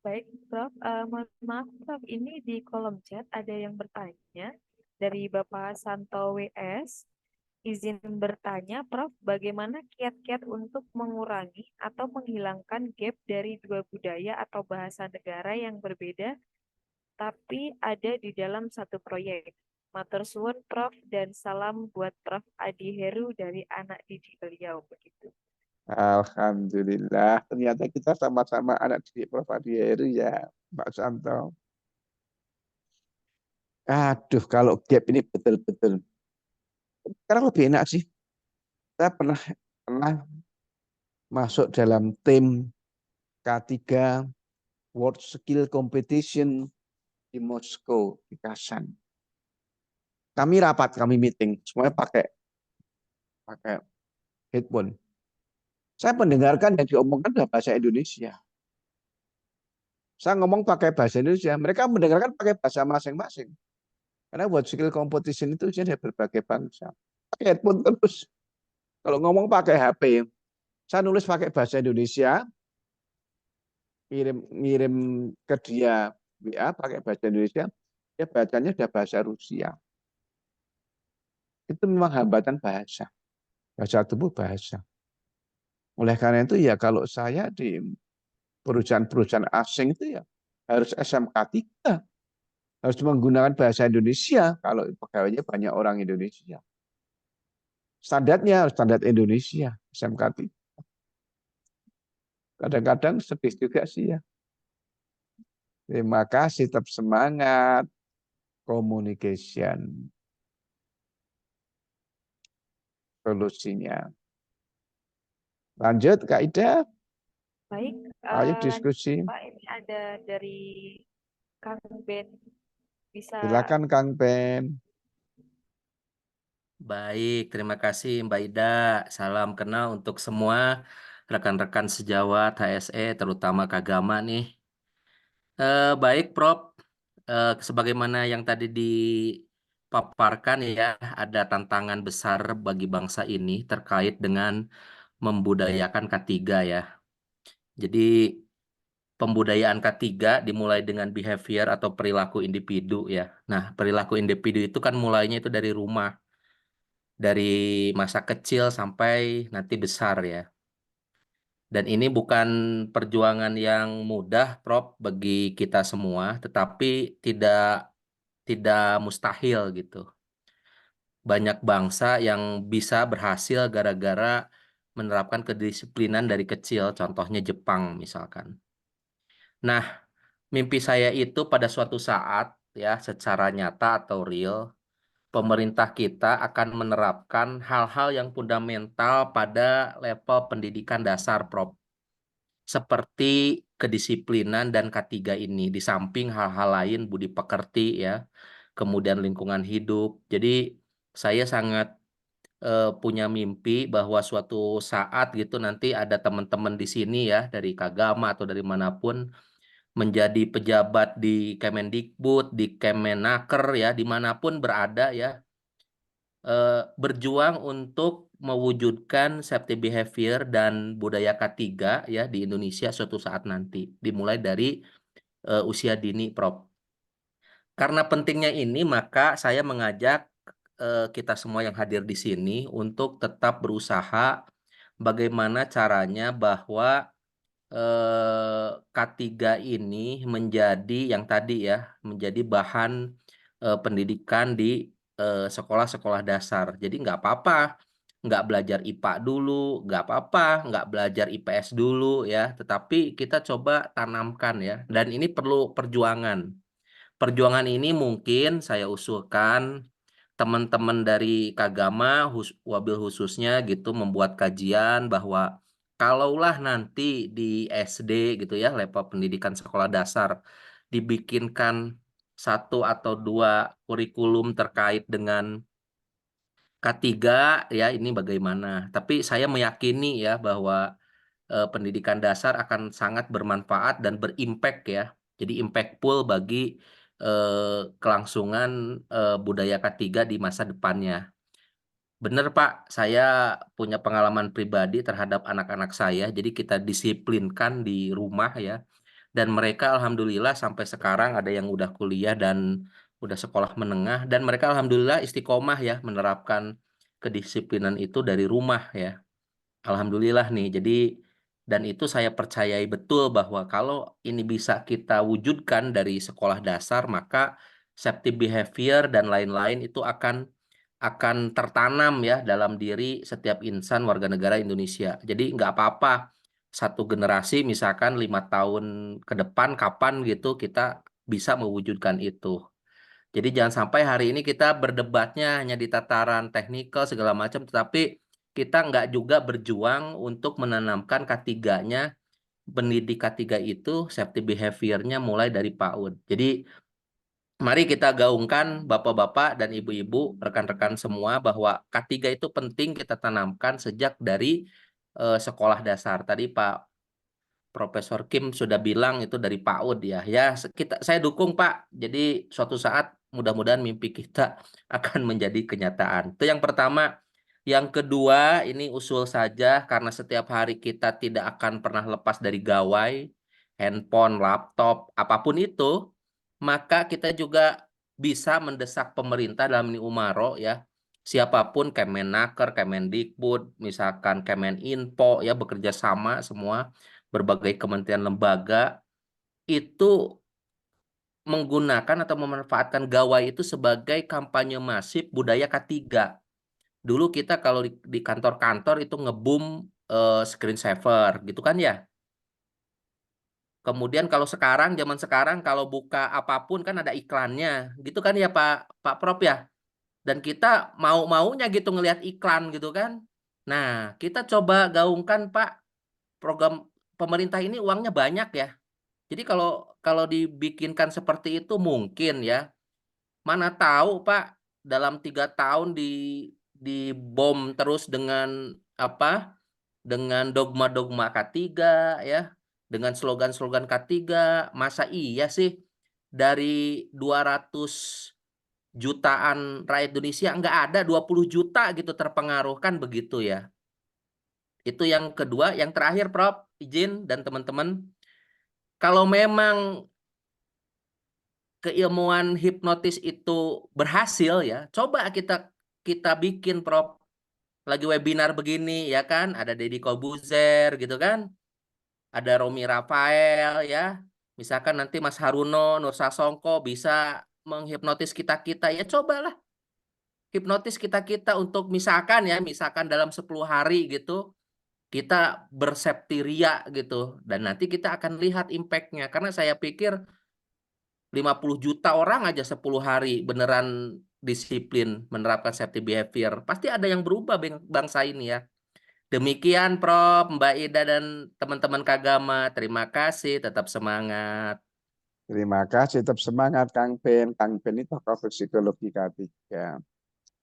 Baik, Prof. Mohon maaf, Prof. Ini di kolom chat ada yang bertanya dari Bapak Santo WS. Izin bertanya, Prof, bagaimana kiat-kiat untuk mengurangi atau menghilangkan gap dari dua budaya atau bahasa negara yang berbeda, tapi ada di dalam satu proyek? Matur suwun, Prof, dan salam buat Prof Adi Heru dari anak didik beliau. Begitu. Alhamdulillah, ternyata kita sama-sama anak didik Prof. Adi Heru ya, Pak Santo. Aduh, kalau gap ini betul-betul. Sekarang lebih enak sih. Saya pernah masuk dalam tim K3 World Skill Competition di Moskow, di Kazan. Kami rapat, kami meeting, semuanya pakai headphone. Saya mendengarkan yang diomongkan adalah bahasa Indonesia. Saya ngomong pakai bahasa Indonesia, mereka mendengarkan pakai bahasa masing-masing. Karena World Skill Competition itu ada berbagai bangsa. Pakai headphone terus. Kalau ngomong pakai HP, saya nulis pakai bahasa Indonesia, ngirim ke dia WA pakai bahasa Indonesia, dia bacanya udah bahasa Rusia. Itu memang hambatan bahasa tubuh bahasa. Oleh karena itu ya kalau saya di perusahaan-perusahaan asing itu ya harus SMK 3, harus menggunakan bahasa Indonesia kalau pegawainya banyak orang Indonesia. Standarnya harus standar Indonesia, SMK 3. Kadang-kadang sedih juga sih ya. Terima kasih, tetap semangat. Communication solusinya. Lanjut Kak Ida, Baik, ayo lanjut diskusi. Pak, ini ada dari Kang Ben. Bisa Silakan Kang Ben. Baik, terima kasih Mbak Ida. Salam kenal untuk semua rekan-rekan sejawat HSE, terutama Kagama nih. Baik, Prof. Sebagaimana yang tadi dipaparkan ya, ada tantangan besar bagi bangsa ini terkait dengan membudayakan K3 ya. Jadi pembudayaan K3 dimulai dengan behavior atau perilaku individu ya. Nah, perilaku individu itu kan mulainya itu dari rumah. Dari masa kecil sampai nanti besar ya. Dan ini bukan perjuangan yang mudah, Prof, bagi kita semua, tetapi tidak mustahil gitu. Banyak bangsa yang bisa berhasil gara-gara menerapkan kedisiplinan dari kecil, contohnya Jepang misalkan. Nah, mimpi saya itu pada suatu saat ya secara nyata atau real pemerintah kita akan menerapkan hal-hal yang fundamental pada level pendidikan dasar, Prof. Seperti kedisiplinan dan K3 ini, di samping hal-hal lain, budi pekerti ya, kemudian lingkungan hidup. Jadi saya sangat punya mimpi bahwa suatu saat gitu nanti ada teman-teman di sini ya, dari Kagama atau dari manapun, menjadi pejabat di Kemendikbud, di Kemenaker ya, dimanapun berada ya, berjuang untuk mewujudkan safety behavior dan budaya K3 ya di Indonesia suatu saat nanti. Dimulai dari usia dini, Prof. Karena pentingnya ini, maka saya mengajak kita semua yang hadir di sini untuk tetap berusaha bagaimana caranya bahwa K3 ini menjadi yang tadi ya, menjadi bahan pendidikan di sekolah-sekolah dasar. Jadi nggak apa-apa, nggak belajar IPA dulu, nggak apa-apa, nggak belajar IPS dulu ya, tetapi kita coba tanamkan ya. Dan ini perlu perjuangan. Perjuangan ini mungkin saya usulkan teman-teman dari Kagama, wabil khususnya gitu, membuat kajian bahwa kalaulah nanti di SD gitu ya, level pendidikan sekolah dasar, dibikinkan 1 atau 2 kurikulum terkait dengan K3 ya, ini bagaimana. Tapi saya meyakini ya bahwa pendidikan dasar akan sangat bermanfaat dan berimpact ya. Jadi impactful bagi kelangsungan budaya K3 di masa depannya. Benar Pak, saya punya pengalaman pribadi terhadap anak-anak saya. Jadi kita disiplinkan di rumah ya. Dan mereka alhamdulillah sampai sekarang ada yang udah kuliah dan udah sekolah menengah. Dan mereka alhamdulillah istiqomah ya menerapkan kedisiplinan itu dari rumah ya. Alhamdulillah nih. Jadi dan itu saya percayai betul bahwa kalau ini bisa kita wujudkan dari sekolah dasar, maka safety behavior dan lain-lain itu akan tertanam ya dalam diri setiap insan warga negara Indonesia. Jadi nggak apa-apa satu generasi misalkan 5 tahun ke depan kapan gitu kita bisa mewujudkan itu. Jadi jangan sampai hari ini kita berdebatnya hanya di tataran teknikal segala macam, tetapi kita nggak juga berjuang untuk menanamkan K3-nya, pendidik K3 itu safety behavior-nya mulai dari PAUD. Jadi mari kita gaungkan bapak-bapak dan ibu-ibu, rekan-rekan semua bahwa K3 itu penting kita tanamkan sejak dari sekolah dasar. Tadi Pak Profesor Kim sudah bilang itu dari PAUD ya. Ya, saya dukung Pak. Jadi suatu saat mudah-mudahan mimpi kita akan menjadi kenyataan. Itu yang pertama. Yang kedua, ini usul saja karena setiap hari kita tidak akan pernah lepas dari gawai, handphone, laptop, apapun itu. maka kita juga bisa mendesak pemerintah dalam ini Umaro ya, siapapun Kemenaker, Kemendikbud, misalkan Kemeninfo ya, bekerja sama semua berbagai kementerian lembaga itu menggunakan atau memanfaatkan gawai itu sebagai kampanye masif budaya K3. Dulu kita kalau di kantor-kantor itu ngebum screensaver gitu kan ya. Kemudian kalau sekarang, zaman sekarang kalau buka apapun kan ada iklannya, gitu kan ya Pak Prop ya. Dan kita mau-maunya gitu ngelihat iklan gitu kan. Nah, kita coba gaungkan Pak, program pemerintah ini uangnya banyak ya. Jadi kalau kalau dibikinkan seperti itu mungkin ya. Mana tahu Pak, dalam 3 tahun di bom terus dengan apa? Dengan dogma-dogma K3 ya, dengan slogan-slogan K3, masa iya sih dari 200 jutaan rakyat Indonesia nggak ada 20 juta gitu terpengaruh kan begitu ya. Itu yang kedua, yang terakhir Prof, izin dan teman-teman, kalau memang keilmuan hipnotis itu berhasil ya, coba kita kita bikin Prof, lagi webinar begini ya kan, ada Deddy Kobuzer gitu kan, ada Romi Rafael ya. Misalkan nanti Mas Haruno, Nur Sasongko bisa menghipnotis kita-kita, ya cobalah hipnotis kita-kita untuk misalkan ya, misalkan dalam 10 hari gitu, kita berseptiria gitu. Dan nanti kita akan lihat impact-nya. Karena saya pikir 50 juta orang aja 10 hari beneran disiplin menerapkan safety behavior. Pasti ada yang berubah bangsa ini ya. Demikian Prof, Mbak Ida dan teman-teman Kagama. Terima kasih, tetap semangat. Terima kasih, tetap semangat Kang Ben. Kang Ben itu tokoh psikologi K3.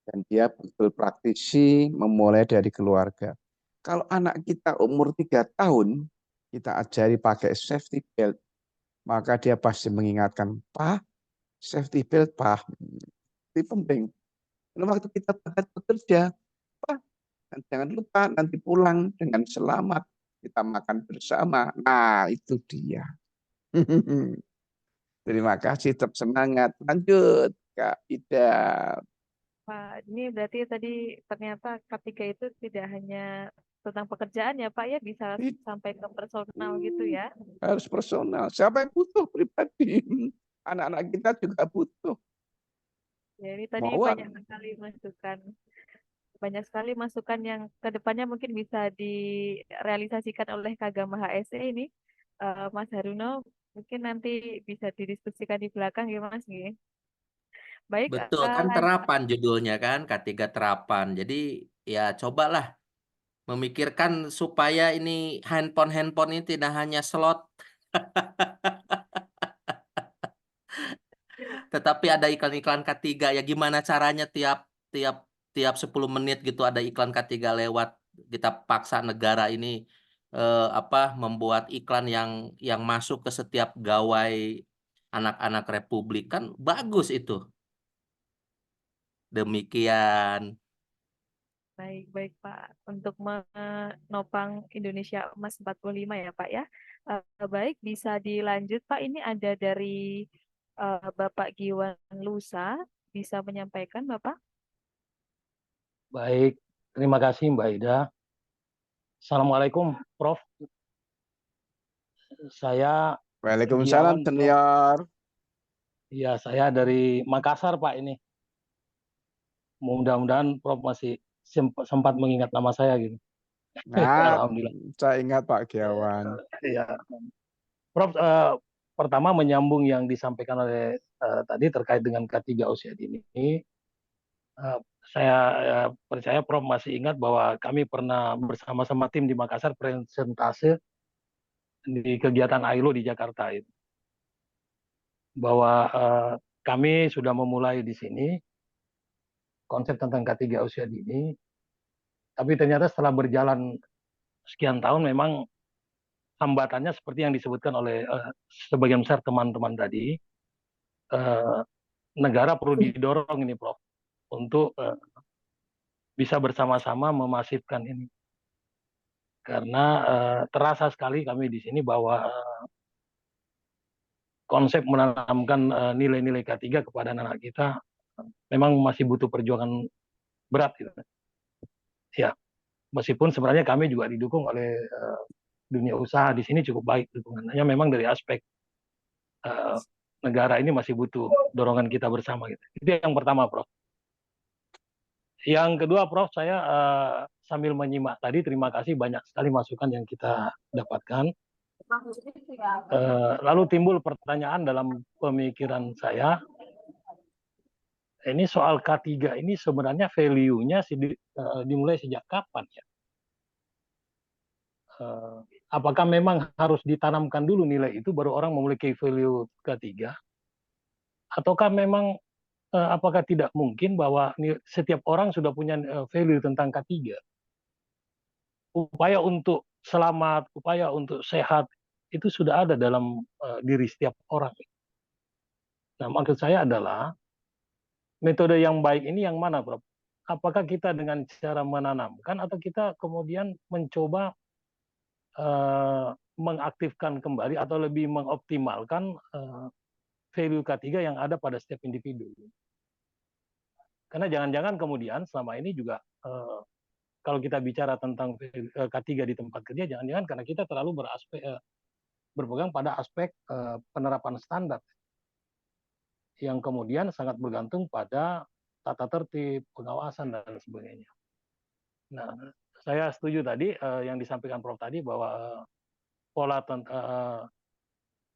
Dan dia betul praktisi memulai dari keluarga. Kalau anak kita umur 3 tahun, kita ajari pakai safety belt, maka dia pasti mengingatkan, Pak, safety belt, Pak. Itu penting. Karena waktu kita berangkat bekerja, Pak, jangan lupa nanti pulang dengan selamat. Kita makan bersama. Nah, itu dia. Terima kasih, tetap semangat. Lanjut, Kak Ida. Pak, ini berarti tadi ternyata ketika itu tidak hanya tentang pekerjaan ya Pak ya, bisa sampai ke personal gitu ya. Harus personal. Siapa yang butuh pribadi? Anak-anak kita juga butuh. Ya, ini tadi Mau banyak sekali masukan yang kedepannya mungkin bisa direalisasikan oleh Kagama HSE ini. Mas Haruno, mungkin nanti bisa didiskusikan di belakang ya Mas. Nggih. Baik, Betul, kan terapan judulnya kan, K3 terapan. Jadi ya cobalah memikirkan supaya ini handphone ini tidak hanya slot, tetapi ada iklan-iklan K3. Ya gimana caranya tiap tiap tiap 10 menit gitu ada iklan K3 lewat. Kita paksa negara ini membuat iklan yang masuk ke setiap gawai anak-anak Republik, kan bagus itu. Demikian. baik Pak. Untuk menopang Indonesia Emas 45 ya Pak ya. Baik, bisa dilanjut Pak. Ini ada dari Bapak Giwan Lusa. Bisa menyampaikan Bapak? Baik, terima kasih Mbak Ida. Assalamualaikum Prof. Saya Waalaikumsalam, Setiawan, Prof. senior. Iya, saya dari Makassar Pak ini. Mudah-mudahan Prof masih sempat mengingat nama saya gitu. Nah, Alhamdulillah. saya ingat Pak Giawan. Iya. Prof, pertama menyambung yang disampaikan oleh tadi terkait dengan K3 usia dini. Saya percaya Prof masih ingat bahwa kami pernah bersama-sama tim di Makassar presentase di kegiatan AILO di Jakarta itu. Bahwa kami sudah memulai di sini konsep tentang K3 usia dini, tapi ternyata setelah berjalan sekian tahun memang hambatannya seperti yang disebutkan oleh sebagian besar teman-teman tadi, negara perlu didorong ini Prof untuk bisa bersama-sama memasifkan ini, karena terasa sekali kami di sini bahwa konsep menanamkan nilai-nilai K3 kepada anak kita memang masih butuh perjuangan berat gitu. Ya, meskipun sebenarnya kami juga didukung oleh dunia usaha di sini cukup baik dukungannya. Memang dari aspek negara ini masih butuh dorongan kita bersama gitu. Itu yang pertama, Prof. Yang kedua, Prof, saya sambil menyimak tadi, terima kasih banyak sekali masukan yang kita dapatkan. Lalu timbul pertanyaan dalam pemikiran saya, ini soal K3 ini sebenarnya value-nya dimulai sejak kapan ya? Apakah memang harus ditanamkan dulu nilai itu baru orang memiliki value K3? Ataukah memang apakah tidak mungkin bahwa setiap orang sudah punya value tentang K3? Upaya untuk selamat, upaya untuk sehat, itu sudah ada dalam diri setiap orang. Nah, maksud saya adalah, metode yang baik ini yang mana, Prof? Apakah kita dengan cara menanamkan, atau kita kemudian mencoba mengaktifkan kembali, atau lebih mengoptimalkan value K3 yang ada pada setiap individu? Karena jangan-jangan kemudian selama ini juga kalau kita bicara tentang K3 di tempat kerja, jangan-jangan karena kita terlalu berpegang pada aspek penerapan standar yang kemudian sangat bergantung pada tata tertib, pengawasan, dan sebagainya. Nah, saya setuju tadi yang disampaikan Prof tadi bahwa pola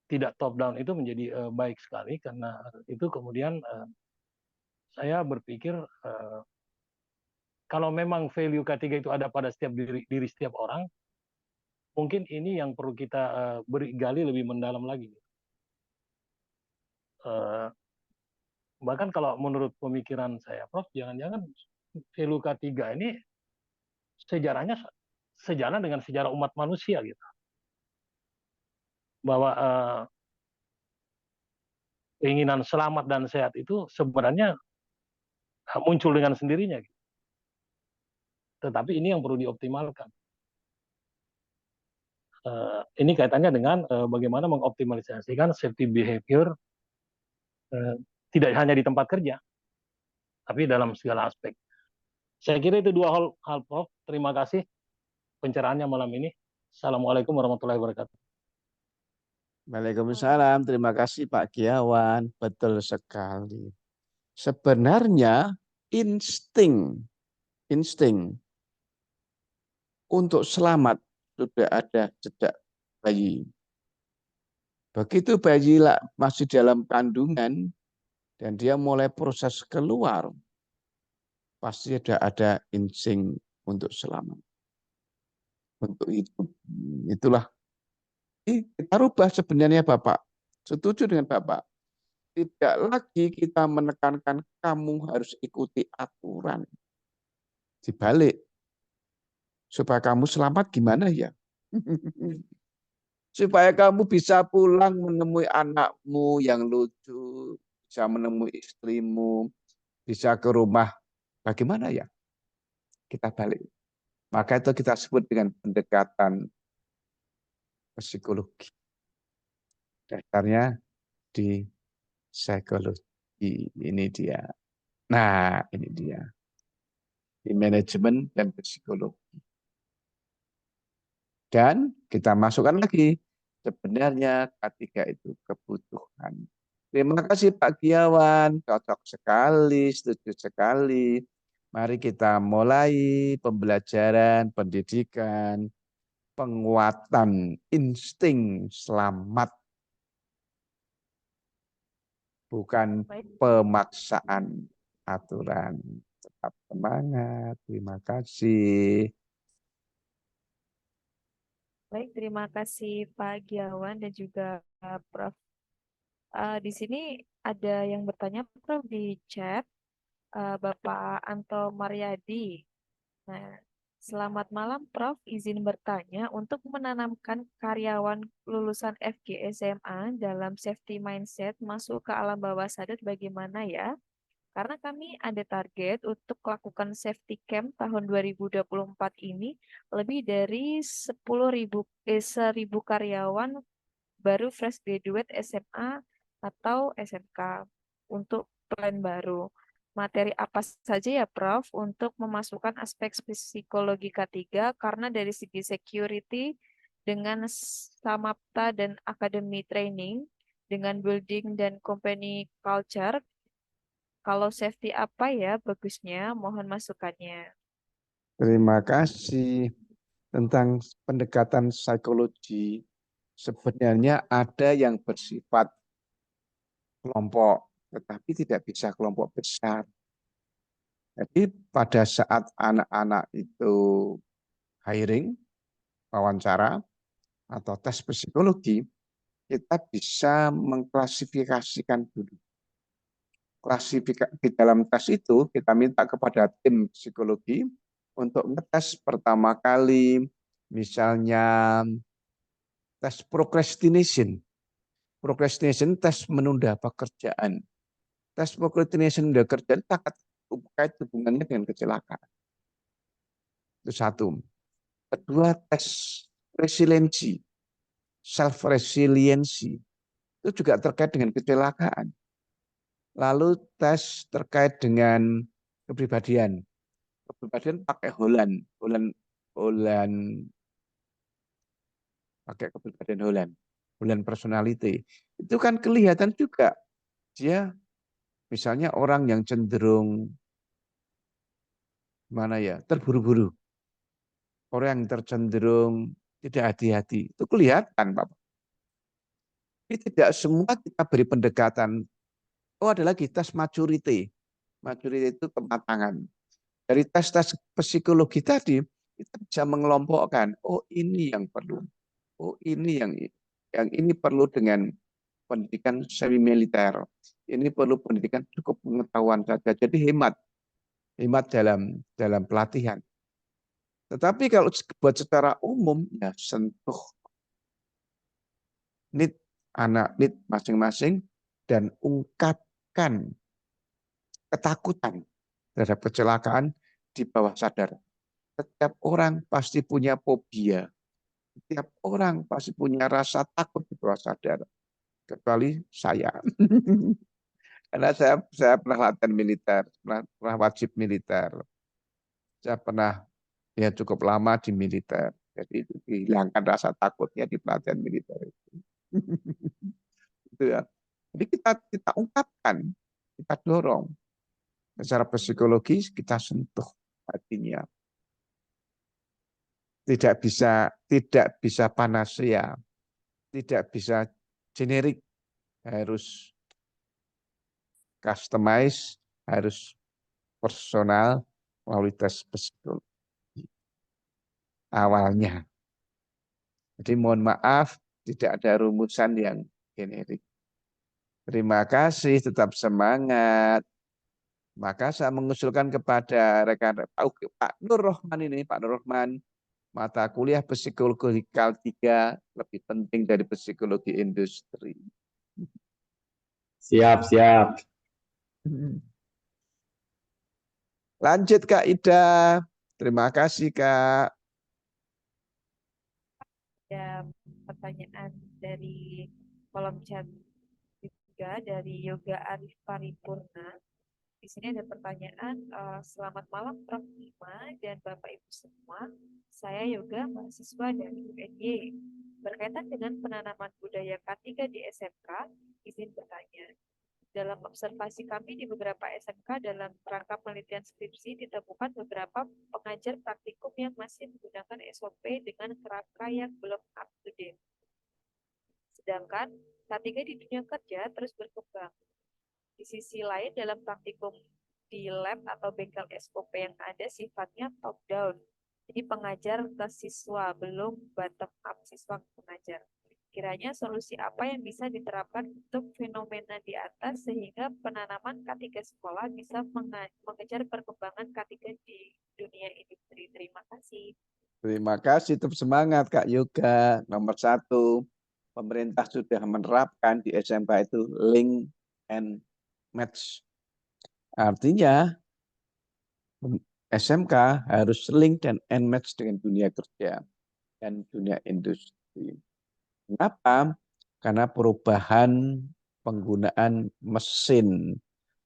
tidak top down itu menjadi baik sekali, karena itu kemudian saya berpikir kalau memang value K3 itu ada pada setiap diri setiap orang, mungkin ini yang perlu kita gali lebih mendalam lagi. Bahkan kalau menurut pemikiran saya, Prof, jangan-jangan value K3 ini sejarahnya sejalan dengan sejarah umat manusia gitu. Bahwa keinginan selamat dan sehat itu sebenarnya muncul dengan sendirinya. Gitu. Tetapi ini yang perlu dioptimalkan. Ini kaitannya dengan bagaimana mengoptimalisasikan safety behavior tidak hanya di tempat kerja, tapi dalam segala aspek. Saya kira itu dua hal, Prof. Terima kasih pencerahannya malam ini. Assalamualaikum warahmatullahi wabarakatuh. Waalaikumsalam. Terima kasih Pak Giawan. Betul sekali. Sebenarnya insting untuk selamat sudah ada sejak bayi. Begitu bayi masih dalam kandungan dan dia mulai proses keluar, pasti ada insting untuk selamat. Untuk itu, itulah kita rubah sebenarnya Bapak. Setuju dengan Bapak. Tidak lagi kita menekankan kamu harus ikuti aturan. Dibalik. Supaya kamu selamat gimana ya? Supaya kamu bisa pulang menemui anakmu yang lucu, bisa menemui istrimu, bisa ke rumah. Bagaimana ya? Kita balik. Maka itu kita sebut dengan pendekatan psikologi. Dasarnya di psikologi. Ini dia. Nah, ini dia. Di manajemen dan psikologi. Dan kita masukkan lagi. Sebenarnya K3 itu kebutuhan. Terima kasih Pak Giawan. Cocok sekali, setuju sekali. Mari kita mulai pembelajaran, pendidikan, penguatan insting selamat. Bukan pemaksaan aturan. Tetap semangat. Terima kasih. Baik, terima kasih Pak Giawan dan juga Prof. Di sini ada yang bertanya, Prof, di chat, Bapak Anto Mariadi. Nah, selamat malam, Prof. Izin bertanya, untuk menanamkan karyawan lulusan FG SMA dalam safety mindset masuk ke alam bawah sadar bagaimana ya? Karena kami ada target untuk melakukan safety camp tahun 2024 ini lebih dari 1.000 karyawan baru fresh graduate SMA atau SMK untuk plan baru. Materi apa saja ya Prof untuk memasukkan aspek psikologi K3 karena dari segi security dengan samapta dan academy training dengan building dan company culture. Kalau safety apa ya bagusnya? Mohon masukannya. Terima kasih. Tentang pendekatan psikologi, sebenarnya ada yang bersifat kelompok, tetapi tidak bisa kelompok besar. Jadi pada saat anak-anak itu hiring, wawancara, atau tes psikologi, kita bisa mengklasifikasikan dulu. Di dalam tes itu, kita minta kepada tim psikologi untuk ngetes pertama kali, misalnya tes procrastination. Procrastination, tes menunda pekerjaan. Tes procrastination menunda pekerjaan terkait hubungannya dengan kecelakaan. Itu satu. Kedua, tes resiliensi, self-resiliency. Itu juga terkait dengan kecelakaan. Lalu tes terkait dengan kepribadian. Kepribadian pakai Holland pakai kepribadian Holland personality. Itu kan kelihatan juga dia misalnya orang yang cenderung terburu-buru. Orang yang tercenderung tidak hati-hati. Itu kelihatan, Bapak. Ini tidak semua kita beri pendekatan. Oh, ada lagi tes maturity. Maturity itu kematangan. Dari tes-tes psikologi tadi, kita bisa mengelompokkan, oh ini yang perlu. Oh ini yang ini perlu dengan pendidikan semi militer. Ini perlu pendidikan cukup pengetahuan saja. Jadi hemat dalam pelatihan. Tetapi kalau buat secara umum, ya sentuh need masing-masing dan ungkapkan ketakutan terhadap kecelakaan di bawah sadar. Setiap orang pasti punya fobia. Setiap orang pasti punya rasa takut di bawah sadar. Kecuali saya. Karena saya pernah latihan militer, pernah wajib militer. Saya pernah cukup lama di militer. Jadi itu dihilangkan rasa takutnya di pelatihan militer itu. Itu ya. Jadi kita ungkapkan, kita dorong. Secara psikologis kita sentuh hatinya. Tidak bisa panasia, tidak bisa generik, harus customize, harus personal melalui tes psikologi awalnya. Jadi mohon maaf, tidak ada rumusan yang generik. Terima kasih, tetap semangat. Maka saya mengusulkan kepada rekan Pak Nur Rohman Pak Nur Rohman, mata kuliah psikologi K3 lebih penting dari psikologi industri. Siap. Lanjut Kak Ida. Terima kasih Kak. Ada pertanyaan dari kolom chat juga dari Yoga Arif Paripurna. Di sini ada pertanyaan, selamat malam Prof. Ima dan Bapak Ibu semua. Saya Yoga, mahasiswa dari UNY. Berkaitan dengan penanaman budaya K3 di SMK, izin bertanya. Dalam observasi kami di beberapa SMK dalam rangka penelitian skripsi ditemukan beberapa pengajar praktikum yang masih menggunakan SOP dengan kerangka yang belum up to date. Sedangkan K3 di dunia kerja terus berkembang. Di sisi lain dalam praktikum di lab atau bengkel SOP yang ada sifatnya top down. Jadi pengajar ke siswa, belum bottom up siswa ke pengajar. Kiranya solusi apa yang bisa diterapkan untuk fenomena di atas sehingga penanaman K3 sekolah bisa mengejar perkembangan K3 di dunia industri. Terima kasih. Terima kasih, tetap semangat Kak Yoga. Nomor 1, pemerintah sudah menerapkan di SMK itu link and match. Artinya SMK harus link dan and match dengan dunia kerja dan dunia industri. Kenapa? Karena perubahan penggunaan mesin,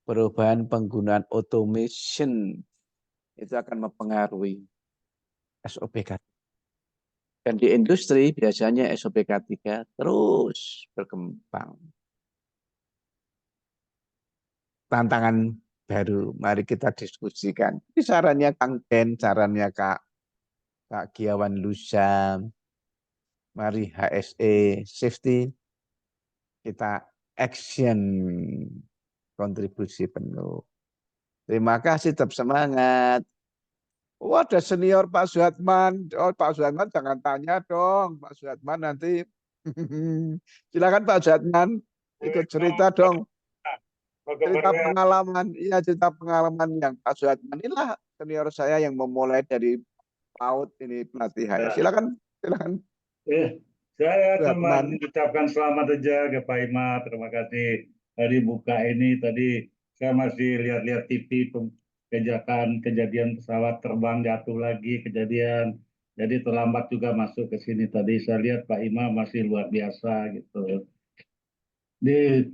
perubahan penggunaan automation itu akan mempengaruhi SOP K3. Dan di industri biasanya SOP K3 terus berkembang. Tantangan baru, mari kita diskusikan. Ini sarannya Kang Ben, sarannya Kak Giawan Lusa, mari HSE Safety, kita action kontribusi penuh. Terima kasih, tetap semangat. Oh, ada senior Pak Suhatman. Oh, Pak Suhatman jangan tanya dong. Pak Suhatman nanti. Silakan Pak Suhatman. Ikut cerita dong. Cerita pengalaman. Iya, cerita pengalaman yang Pak Suhatman. Inilah senior saya yang memulai dari PAUD ini pelatih saya. Silakan. Silakan. Saya cuma Suhatman. mengucapkan selamat aja ke Pak Ima. Terima kasih. Tadi buka ini, tadi saya masih lihat-lihat TV kejadian pesawat terbang jatuh lagi kejadian. Jadi terlambat juga masuk ke sini tadi. Saya lihat Pak Ima masih luar biasa gitu. Jadi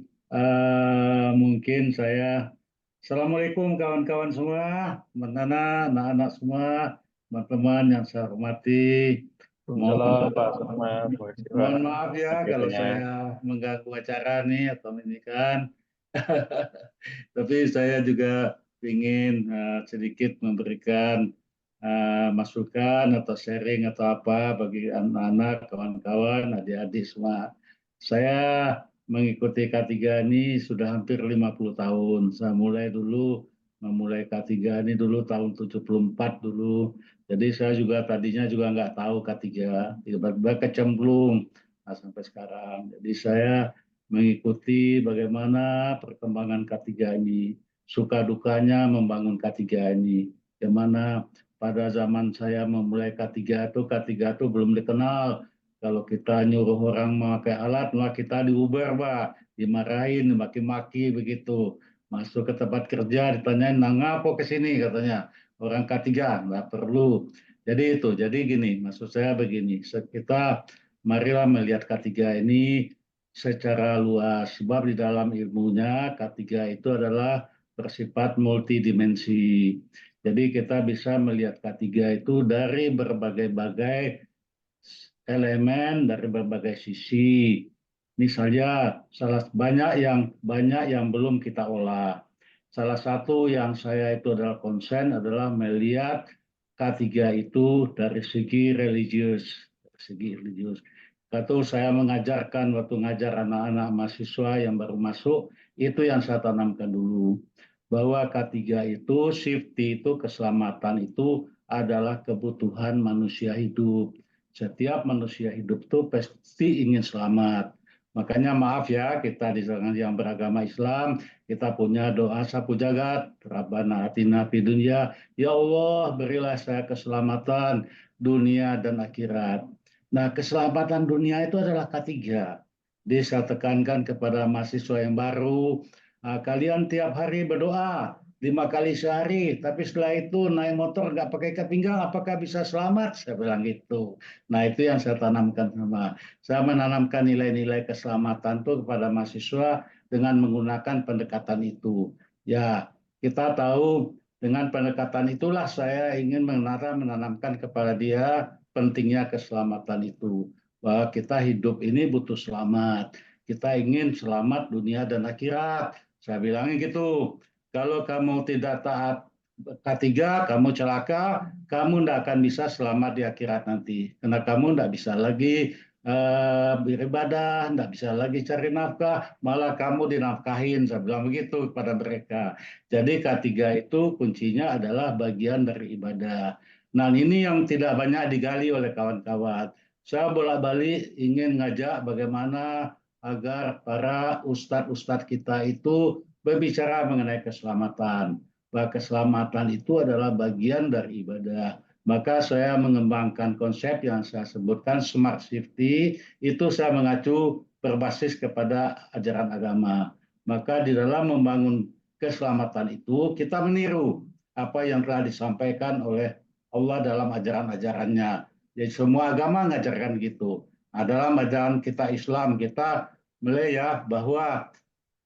mungkin saya Assalamualaikum kawan-kawan semua, teman-teman, anak-anak semua, teman-teman yang saya hormati. Mohon maaf ya kalau saya mengganggu acara nih atau ini kan. Tapi saya juga ingin sedikit memberikan masukan atau sharing atau apa bagi anak-anak, kawan-kawan, adik-adik semua. Saya mengikuti K3 ini sudah hampir 50 tahun. Saya memulai K3 ini dulu tahun 74 dulu. Jadi saya juga tadinya juga nggak tahu K3, tiba-tiba kecemplung sampai sekarang. Jadi saya mengikuti bagaimana perkembangan K3 ini, suka dukanya membangun K3 ini. Bagaimana pada zaman saya memulai K3 itu belum dikenal. Kalau kita nyuruh orang memakai alat, malah kita diuber, Pak, dimarahin, maki-maki begitu. Masuk ke tempat kerja, ditanyain, nah ngapo ke sini katanya. Orang K3, nggak perlu. Jadi itu, jadi gini, maksud saya begini, kita marilah melihat K3 ini secara luas, sebab di dalam ilmunya K3 itu adalah bersifat multidimensi. Jadi kita bisa melihat K3 itu dari berbagai-bagai elemen, dari berbagai sisi. Misalnya banyak yang belum kita olah. Salah satu yang saya itu adalah konsen adalah melihat K3 itu dari segi religius. Itu saya mengajarkan waktu ngajar anak-anak mahasiswa yang baru masuk, itu yang saya tanamkan dulu. Bahwa K3 itu, safety itu, keselamatan itu adalah kebutuhan manusia hidup. Setiap manusia hidup itu pasti ingin selamat. Makanya maaf ya, kita di sana yang beragama Islam, kita punya doa sapu jagat, Rabbana atina fid dunya, ya Allah berilah saya keselamatan dunia dan akhirat. Nah, keselamatan dunia itu adalah K3. Jadi saya tekankan kepada mahasiswa yang baru, kalian tiap hari berdoa 5 kali sehari, tapi setelah itu naik motor nggak pakai ikat pinggang, apakah bisa selamat? Saya bilang gitu. Nah, itu yang saya tanamkan saya menanamkan nilai-nilai keselamatan itu kepada mahasiswa dengan menggunakan pendekatan itu. Ya, kita tahu dengan pendekatan itulah saya ingin menanamkan kepada dia pentingnya keselamatan itu. Bahwa kita hidup ini butuh selamat. Kita ingin selamat dunia dan akhirat. Saya bilangnya gitu. Kalau kamu tidak taat K3, kamu celaka, kamu tidak akan bisa selamat di akhirat nanti. Karena kamu tidak bisa lagi beribadah, tidak bisa lagi cari nafkah, malah kamu dinafkahin. Saya bilang begitu kepada mereka. Jadi K3 itu kuncinya adalah bagian dari ibadah. Nah, ini yang tidak banyak digali oleh kawan-kawan. Saya bolak-balik ingin ngajak bagaimana agar para ustadz-ustadz kita itu berbicara mengenai keselamatan. Bahwa keselamatan itu adalah bagian dari ibadah. Maka saya mengembangkan konsep yang saya sebutkan smart safety, itu saya mengacu berbasis kepada ajaran agama. Maka di dalam membangun keselamatan itu, kita meniru apa yang telah disampaikan oleh Allah dalam ajaran-ajarannya. Jadi semua agama mengajarkan gitu. Dalam ajaran kita Islam, kita mulai ya, bahwa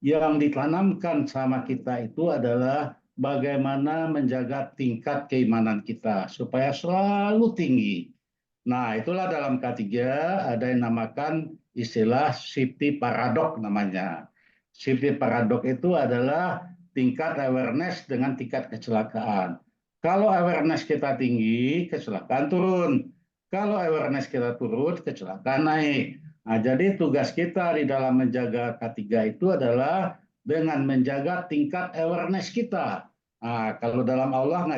yang ditanamkan sama kita itu adalah bagaimana menjaga tingkat keimanan kita supaya selalu tinggi. Nah, itulah dalam K3 ada yang namakan istilah safety paradox namanya. Safety paradox itu adalah tingkat awareness dengan tingkat kecelakaan. Kalau awareness kita tinggi, kecelakaan turun. Kalau awareness kita turun, kecelakaan naik. Nah, jadi tugas kita di dalam menjaga K3 itu adalah dengan menjaga tingkat awareness kita. Nah, kalau dalam Allah